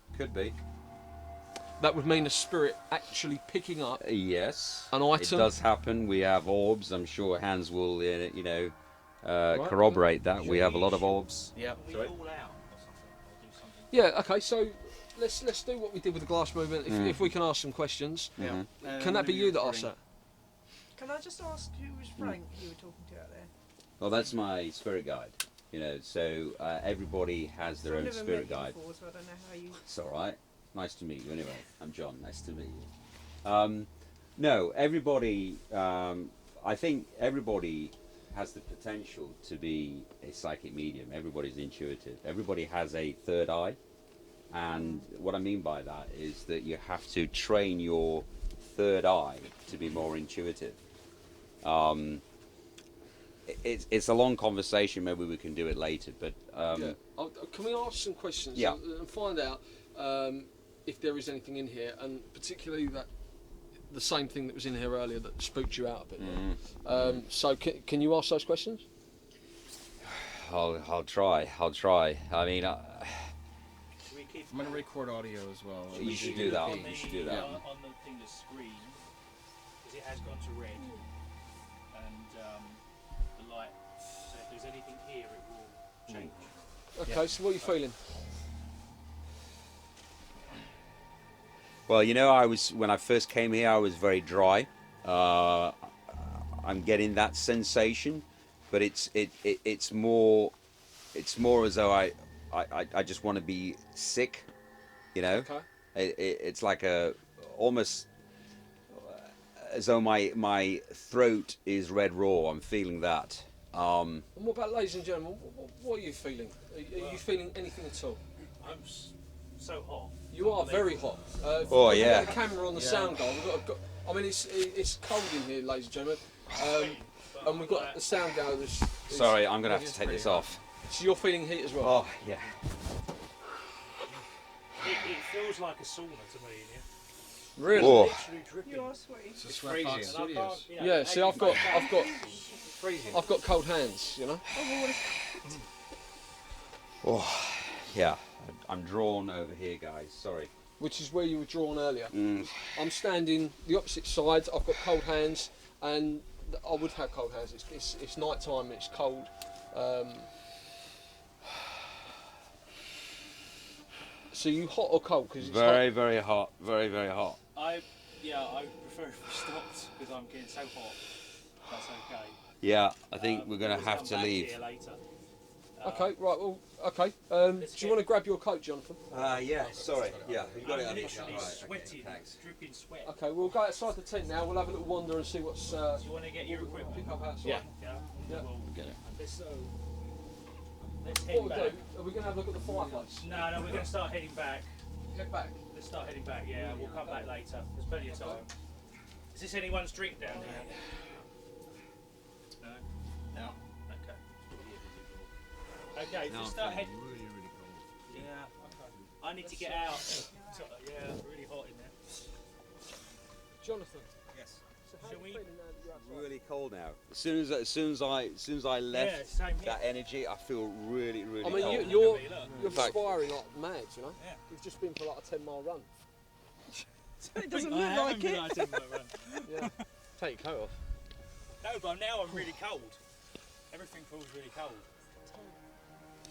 That would mean a spirit actually picking up Yes. an item. It does happen. We have orbs. I'm sure Hans will, corroborate that. We have a lot of orbs. Yeah. We all out or something, or do something. Yeah. Okay. So let's do what we did with the glass movement. If we can ask some questions. Mhm. Can that be you that asked that? Can I just ask who was Frank you were talking to out there? Well, that's my spirit guide. So everybody has their I've own never spirit met you guide. before, so I don't know how you. It's all right. Nice to meet you. Anyway, I'm John. Nice to meet you. No, everybody. I think everybody has the potential to be a psychic medium. Everybody's intuitive. Everybody has a third eye, and what I mean by that is that you have to train your third eye to be more intuitive. It's a long conversation. Maybe we can do it later. But Yeah. Can we ask some questions? Yeah. And find out if there is anything in here, and particularly the same thing that was in here earlier that spooked you out a bit. So can you ask those questions? I'll try. I mean, Should we looking. I'm gonna record audio as well. You should do that. On You the, should do that. on the thing that's screen, because it has gone to red, and the light. So if there's anything here, it will change. Okay, so what are you feeling? Well, you know, when I first came here, I was very dry. I'm getting that sensation, but it's more as though I just want to be sick, you know. Okay. It's like almost as though my throat is red raw. I'm feeling that. And what about, ladies and gentlemen, what are you feeling? Are you feeling anything at all? I'm so hot. You are very hot. Oh, if we yeah. get the camera on the sound guy. I mean, it's cold in here, ladies and gentlemen. And we've got the sound guy. Sorry, I'm gonna have to take this off. So you're feeling heat as well? Oh yeah. It feels like a sauna to me in here. Really? Oh. Literally dripping. You are sweaty. It's a sweat park And I studios. can't, you know, Yeah. See, I've got freezing. I've got cold hands. You know. Oh yeah. I'm drawn over here, guys. Sorry. Which is where you were drawn earlier. Mm. I'm standing the opposite side. I've got cold hands, and I would have cold hands. It's night time and it's cold. So you hot or cold? Because it's Very, hot. very hot. Very, very hot. I prefer if we stopped because I'm getting so hot. That's okay. Yeah, I think we're gonna We'll have come to back leave. here later. Okay, right. Well, okay. Do you want to grab your coat, Jonathan? Yeah. Sorry. Yeah, you got I'm it. literally Right, okay, sweating, thanks. dripping sweat. Okay, we'll go outside the tent now. We'll have a little wander and see what's. Do you want to get your equipment? Pick up outside. Yeah. Yeah. Well, Get it. let's What head we'll back. do? Are we going to have a look at the fireplace? No, we're going to start heading back. Head back. Let's start heading back. Yeah, we'll come back later. There's plenty of time. Is this anyone's drink down here? No. No. Okay. Okay, let's start heading. Yeah. Okay. I need to get out. Yeah, really hot in there. Jonathan. Yes. So how Shall are we- you feeling now that you're outside? Really cold now. As soon as I left Yeah, same here. that energy, I feel really, really I mean, cold. you're Look. perspiring like mad, you know. Yeah. You've just been for like a 10-mile run. It doesn't I look haven't like been it. on a 10-mile run. Yeah. Take your coat off. No, but now I'm really cold. Everything feels really cold.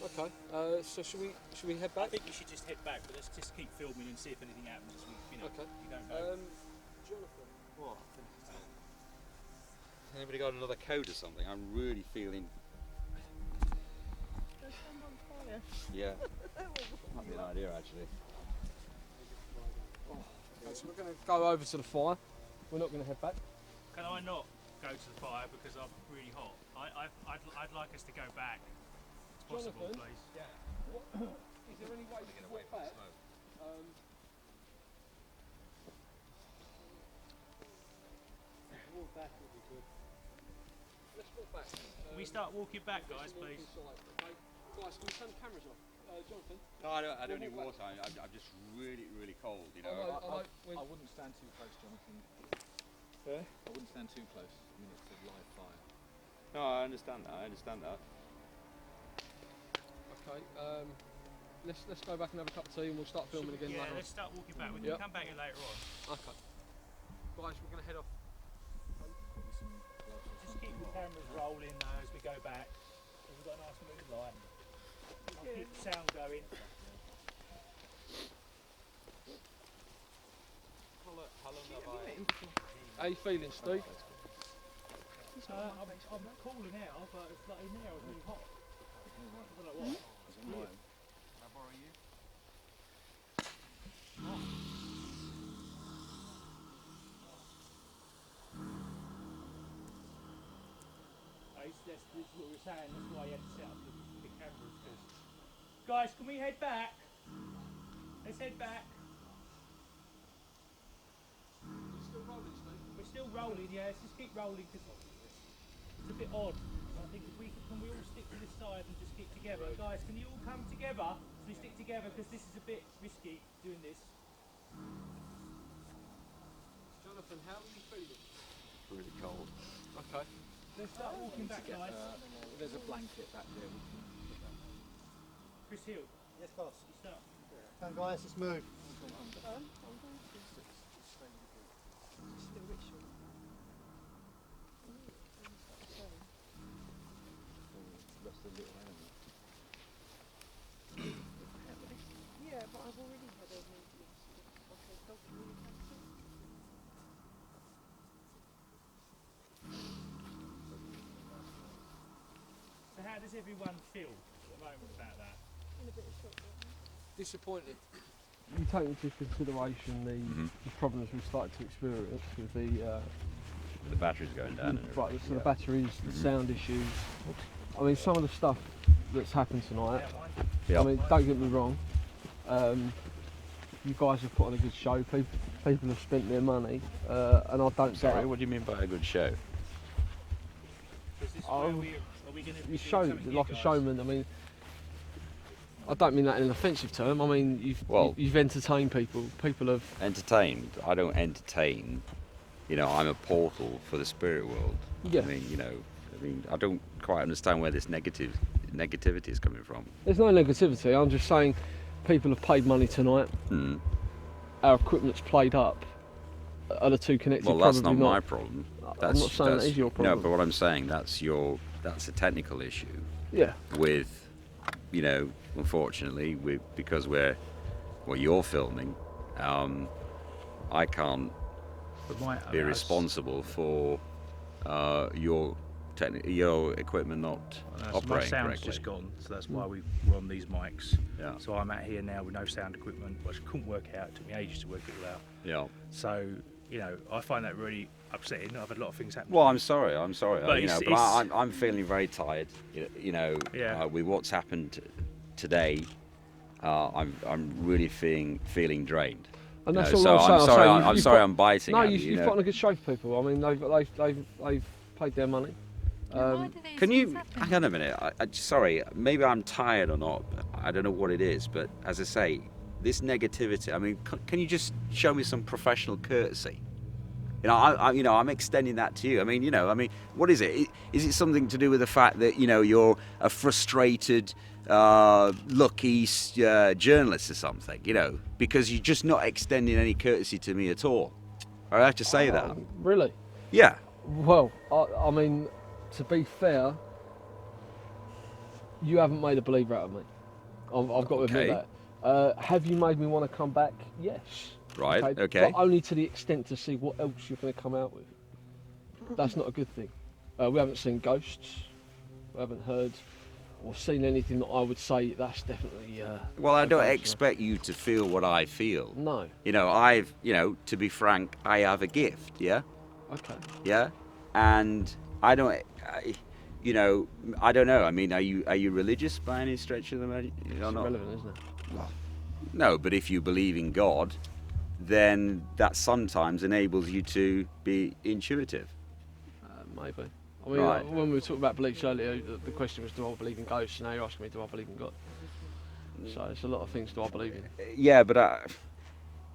Okay. So should we head I back? think we should just head back, but let's just keep filming and see if anything happens. You know, Okay. you don't know. Jonathan. What? Anybody got another coat or something? I'm really feeling. There's some on fire. Yeah. Might be an idea actually. Okay, so we're going to go over to the fire. We're not going to head back. Can I not go to the fire because I'm really hot? I'd like us to go back. It's possible, Jonathan? please. Is there any way we can walk back? Walk back would be good. Let's walk back. Can we start walking back, guys, please? Okay. Guys, can we turn the cameras off? Jonathan? No, I don't need water. I'm just really, really cold. You know. I wouldn't stand too close, Jonathan. Yeah? I wouldn't stand too close. I mean, it's a live fire. No, I understand that. Okay. Let's go back and have a cup of tea and we'll start filming again Yeah, later. let's start walking back. We Yep. can come back here later on. Okay. Guys, we're going to head off. Just keep the cameras rolling though as we go back. We've got a nice mood light. I'll keep the sound going. How you feeling, Steve? I'm cooler now, but it's like in there, it's really hot. I don't know what. It's weird. This is what we were saying, that's why you had to set up the cameras. Guys, can we head back? Let's head back. We're still rolling, yeah, let's just keep rolling because it's a bit odd. I think if can we all stick to this side and just keep together? Guys, can you all come together so we stick together because this is a bit risky doing this. Jonathan, how are you feeling? Really cold. Okay. Let's start walking back, guys. There's a blanket back there. We can put that. Chris Hill, Yes, boss. Come on, guys, let's move. Yeah, but I've already had a meeting with a dog communicator. So how does everyone feel at the moment about that? In a bit of shock. Disappointed. You take into consideration the problems we've started to experience with The battery's going down. right, so the batteries, the sound issues. I mean, some of the stuff that's happened tonight. I mean, don't get me wrong. You guys have put on a good show. People have spent their money, and I don't. Sorry, what do you mean by a good show? You show like a showman. I mean, I don't mean that in an offensive term. I mean, you've entertained people. People have entertained. I don't entertain. You know, I'm a portal for the spirit world. Yeah. I mean, I don't quite understand where this negativity is coming from. There's no negativity. I'm just saying, people have paid money tonight. Our equipment's played up. Are the two connected? Well, that's not Probably my problem. I'm not saying that is your problem. No, but what I'm saying, that's a technical issue. Yeah. With, you know, unfortunately, because you're filming, I can't be responsible for your equipment not operating my sound's correctly. just gone, so that's why we're on these mics. Yeah. So I'm out here now with no sound equipment, which I couldn't work out. It took me ages to work it all out. Yeah. So, you know, I find that really upsetting. I've had a lot of things happen. Well, I'm sorry. But I'm feeling very tired. You know, with what's happened today, I'm really feeling drained. And that's all so I'm sorry. I'm biting. No, at you've put on a good show for people. I mean, they've paid their money. Can you hang on a minute? Sorry, maybe I'm tired or not. I don't know what it is, but as I say, this negativity. I mean, can you just show me some professional courtesy? You know, I'm extending that to you. I mean, what is it? Is it something to do with the fact that you're a frustrated, lucky journalist or something? You know, because you're just not extending any courtesy to me at all. I have to say that. Really? Yeah. Well, I mean, to be fair, you haven't made a believer out of me. I've got to admit that. Have you made me want to come back? Yes. Right, okay. But only to the extent to see what else you're going to come out with. That's not a good thing. We haven't seen ghosts. We haven't heard or seen anything that I would say that's definitely... well, I don't expect you to feel what I feel. No. You know, to be frank, I have a gift, yeah? Okay. Yeah? And I don't know. I mean, are you religious by any stretch of the imagination? It's irrelevant, isn't it? Well, no, but if you believe in God, then that sometimes enables you to be intuitive. Maybe. I mean, when we were talking about beliefs earlier, the question was, do I believe in ghosts? Now you're asking me, do I believe in God? So it's a lot of things do I believe in. Yeah, but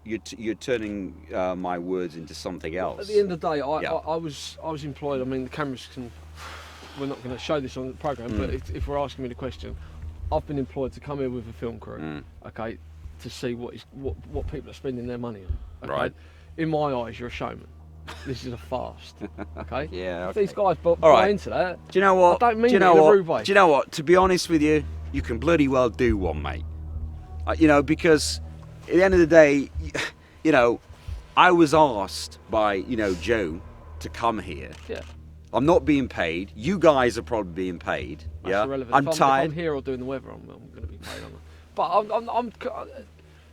you're turning my words into something else. At the end of the day, I was employed. I mean, the cameras can. We're not going to show this on the programme, but if we're asking me the question, I've been employed to come here with a film crew, okay, to see what people are spending their money on. Okay? Right. In my eyes, you're a showman. This is a fast. Okay. Yeah. If these guys buy into that, do you know what? I don't mean it in a rude way. Do you know what? To be honest with you, you can bloody well do one, mate. Because at the end of the day, I was asked by Joe to come here. Yeah. I'm not being paid. You guys are probably being paid. That's irrelevant. I'm tired. If I'm here or doing the weather, I'm going to be paid on it. But I'm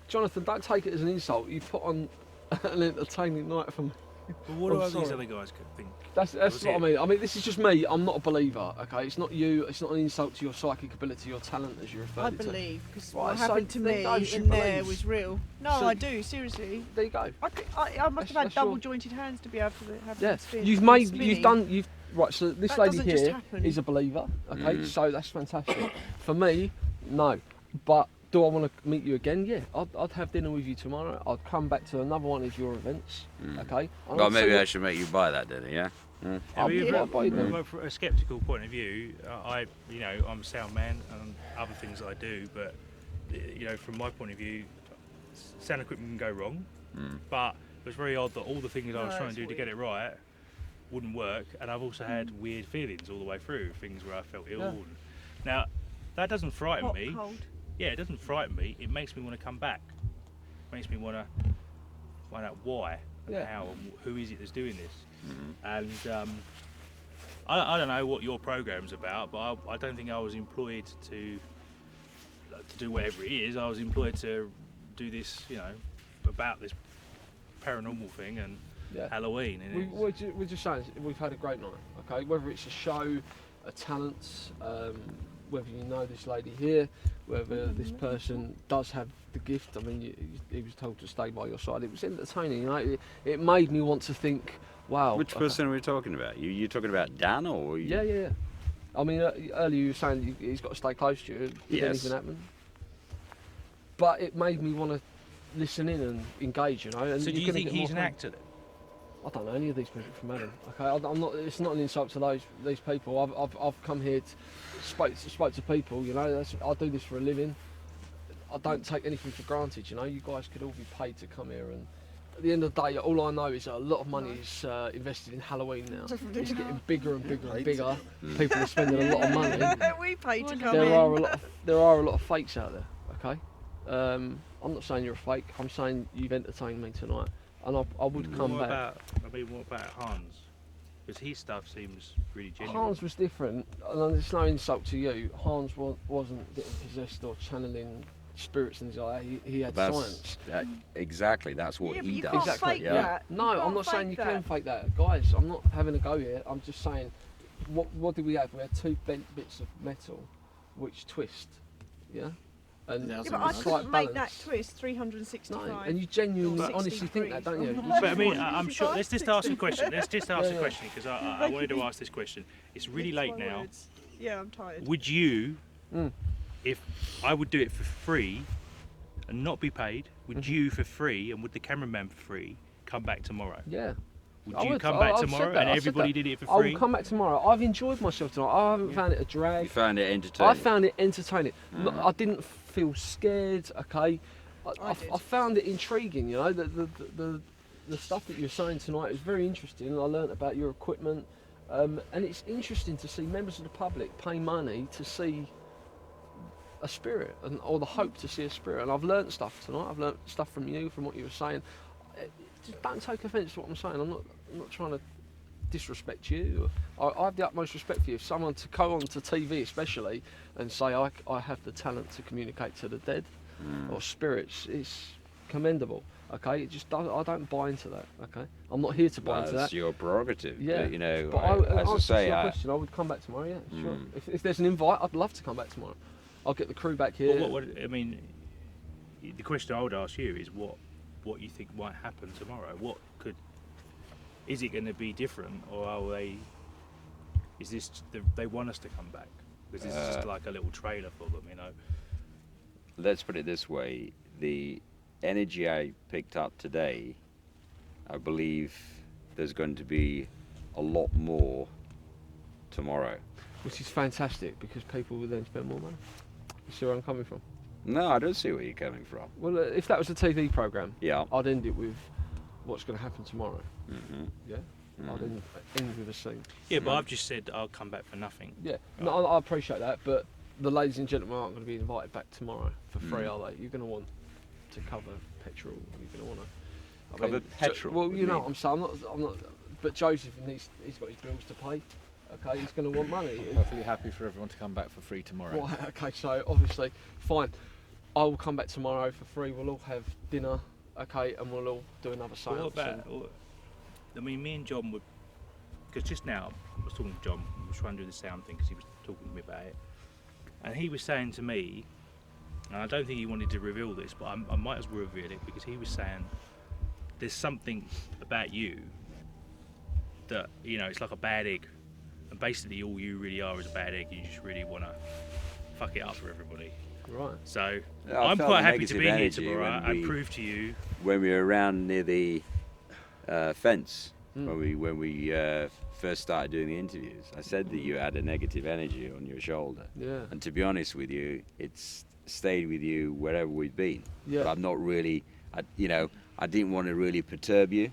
Jonathan, don't take it as an insult. You put on an entertaining night for me. But what do these other guys could think? That's what I mean. I mean, this is just me. I'm not a believer, okay? It's not you. It's not an insult to your psychic ability, your talent, as you referred to. I believe, because what happened to me in there was real. No, I do, seriously. There you go. I must have had double-jointed hands to be able to have that spin. Right, so this lady here is a believer, okay? So that's fantastic. For me, no. But do I want to meet you again? Yeah, I'd have dinner with you tomorrow. I'd come back to another one of your events, okay? Well, maybe I should make you buy that dinner, yeah? From a sceptical point of view, I'm a sound man and other things I do, but you know, from my point of view, sound equipment can go wrong, but it was very odd that all the things I was trying to do to get it right wouldn't work, and I've also had weird feelings all the way through, things where I felt ill. And now, that doesn't frighten Hot, me. cold. Yeah, it doesn't frighten me. It makes me want to come back. It makes me want to find out why, and how, and who is it that's doing this. And I don't know what your program's about, but I don't think I was employed to do whatever it is. I was employed to do this, you know, about this paranormal thing and Halloween. And We're just saying we've had a great night, okay? Whether it's a show, a talent, whether you know this lady here, whether this person does have the gift. I mean, he was told to stay by your side. It was entertaining, you know. It made me want to think, wow. Which person are we talking about? You talking about Dan or you? Yeah. I mean, earlier you were saying he's got to stay close to you. Did anything happen? But it made me want to listen in and engage, you know. And so do you think he's an actor then? I don't know any of these people from Adam. Okay, I'm not. It's not an insult to these people. I've come here, spoke to people. You know, I do this for a living. I don't take anything for granted. You know, you guys could all be paid to come here, and at the end of the day, all I know is that a lot of money is invested in Halloween now. It's getting bigger and bigger and bigger. People are spending a lot of money. We paid to come There in. are a lot of fakes out there. Okay, I'm not saying you're a fake. I'm saying you've entertained me tonight. And I would come back. What about Hans? Because his stuff seems really genuine. Hans was different, and it's no insult to you. Hans wasn't getting possessed or channeling spirits and things like that. He had science. Exactly, that's what he does. Can't fake that. No, I'm not saying you can fake that. Guys, I'm not having a go here. I'm just saying, what did we have? We had two bent bits of metal which twist, yeah? And but I couldn't make that twist 365. No, and you genuinely, honestly think that, don't you? But I mean, I'm sure. Let's just ask a question. Let's just ask a question because I wanted to ask this question. It's really late now. Yeah, I'm tired. Would you, if I would do it for free and not be paid, would you for free and would the cameraman for free come back tomorrow? Yeah. Would you come back tomorrow and everybody did it for free? I will come back tomorrow. I've enjoyed myself tonight. I haven't found it a drag. You found it entertaining? I found it entertaining. I didn't feel scared, okay? I found it intriguing, you know. The stuff that you're saying tonight is very interesting. I learnt about your equipment. And it's interesting to see members of the public pay money to see a spirit, or the hope to see a spirit. And I've learnt stuff tonight. I've learnt stuff from you, from what you were saying. Just don't take offence to what I'm saying. I'm not trying to disrespect you. I have the utmost respect for you. If someone to go on to TV especially and say I have the talent to communicate to the dead or spirits, it's commendable. Okay, I don't buy into that. Okay, I'm not here to buy into that. That's your prerogative. Yeah, but, you know, but as I say, question, I would come back tomorrow. Yeah, sure. If there's an invite, I'd love to come back tomorrow. I'll get the crew back here. What I mean, the question I would ask you is what you think might happen tomorrow. Is it going to be different, or is this they want us to come back? Because this is just like a little trailer for them, you know. Let's put it this way: the energy I picked up today, I believe there's going to be a lot more tomorrow. Which is fantastic because people will then spend more money. You see where I'm coming from? No, I don't see where you're coming from. Well, if that was a TV programme, yeah, I'd end it with what's going to happen tomorrow. Yeah? I'd end with a scene. Yeah, but I've just said I'll come back for nothing. Yeah, no, I appreciate that, but the ladies and gentlemen aren't going to be invited back tomorrow for free, are they? You're going to want to cover petrol. You're going to want to cover petrol. Well, you know what I'm saying. I'm not. But Joseph, he's got his bills to pay. Okay, he's going to want money. I'm perfectly happy for everyone to come back for free tomorrow. Right, okay, so obviously, fine. I will come back tomorrow for free. We'll all have dinner, okay, and we'll all do another seance. What about? I mean, me and John would, because just now I was talking to John. We were trying to do the sound thing because he was talking to me about it, and he was saying to me, and I don't think he wanted to reveal this, but I might as well reveal it because he was saying there's something about you that, you know, it's like a bad egg, and basically all you really are is a bad egg. You just really want to fuck it up for everybody. Right. So Yeah, I'm felt quite the happy to be here negative tomorrow energy and prove to you. When we were around near the fence, when we first started doing the interviews, I said that you had a negative energy on your shoulder. Yeah. And to be honest with you, it's stayed with you wherever we've been. Yeah. But I'm not really, I didn't want to really perturb you.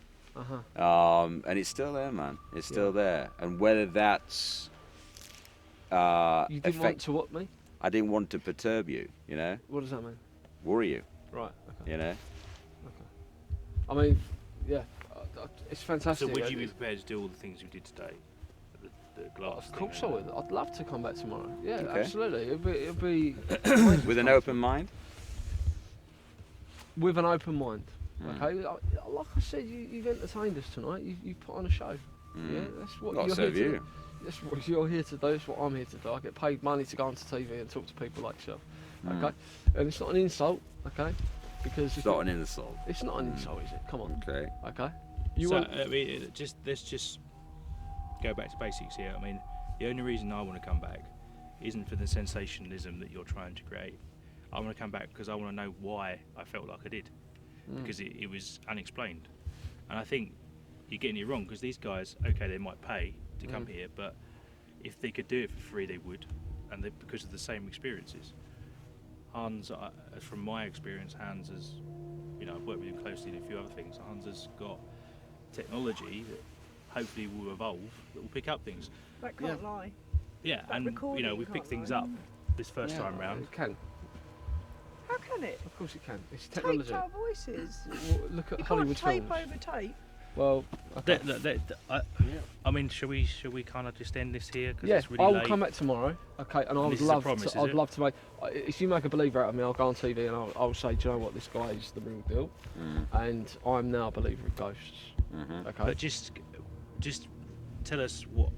And it's still there, man. It's still there. And whether that's you didn't want to what me? I didn't want to perturb you, What does that mean? worry you, Right. Okay. Okay. I mean, yeah, it's fantastic. So would you be prepared to do all the things you did today? The glass. Of course I would. I'd love to come back tomorrow. Yeah, Okay. absolutely. It'd be With an open mind. with an open mind. Okay, like I said, you've entertained us tonight. You put on a show. Yeah, that's what Not you're so here have to you. do. That's what you're here to do. That's what I'm here to do. I get paid money to go onto TV and talk to people like yourself. Okay, and it's not an insult. Okay, because It's not an insult. It's not an insult, is it? Come on. Okay. Okay. I mean, let's just go back to basics here. I mean, the only reason I want to come back isn't for the sensationalism that you're trying to create. I want to come back because I want to know why I felt like I did, because it was unexplained. And I think you're getting it wrong, because these guys, okay, they might pay to come here, but if they could do it for free, they would, and because of the same experiences. Hans, from my experience, Hans has, I've worked with him closely in a few other things. Hans has got technology that hopefully will evolve, that will pick up things. That can't lie. Yeah, That and recording we've picked can't things lie. up this first time round. It can. How can it? Of course it can. It's technology. Taped our voices. Well, look at You Hollywood can't tape films. over tape. Well, okay. I mean, shall we kind of just end this here? Cause Yeah, it's really I will late. come back tomorrow. Okay, and I would This is a love promise, is to. I'd it? love to make. If you make a believer out of me, I'll go on TV and I'll say, do you know what, this guy is the real deal, and I'm now a believer of ghosts. Okay. But just tell us what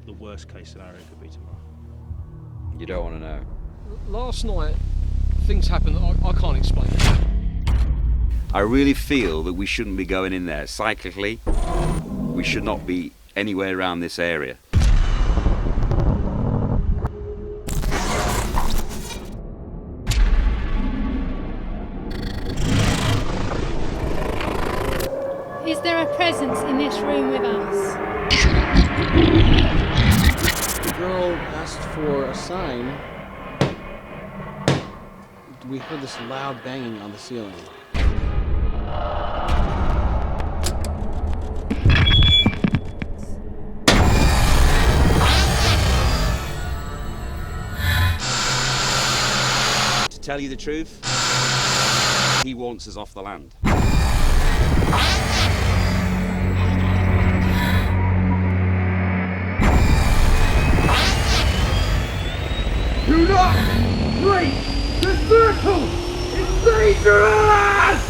the worst case scenario could be tomorrow. You don't want to know. Last night, things happened that I can't explain. I really feel that we shouldn't be going in there. Psychically, we should not be anywhere around this area. Is there a presence in this room with us? The girl asked for a sign. We heard this loud banging on the ceiling. To tell you the truth, he wants us off the land. Do not break the circle! It's dangerous!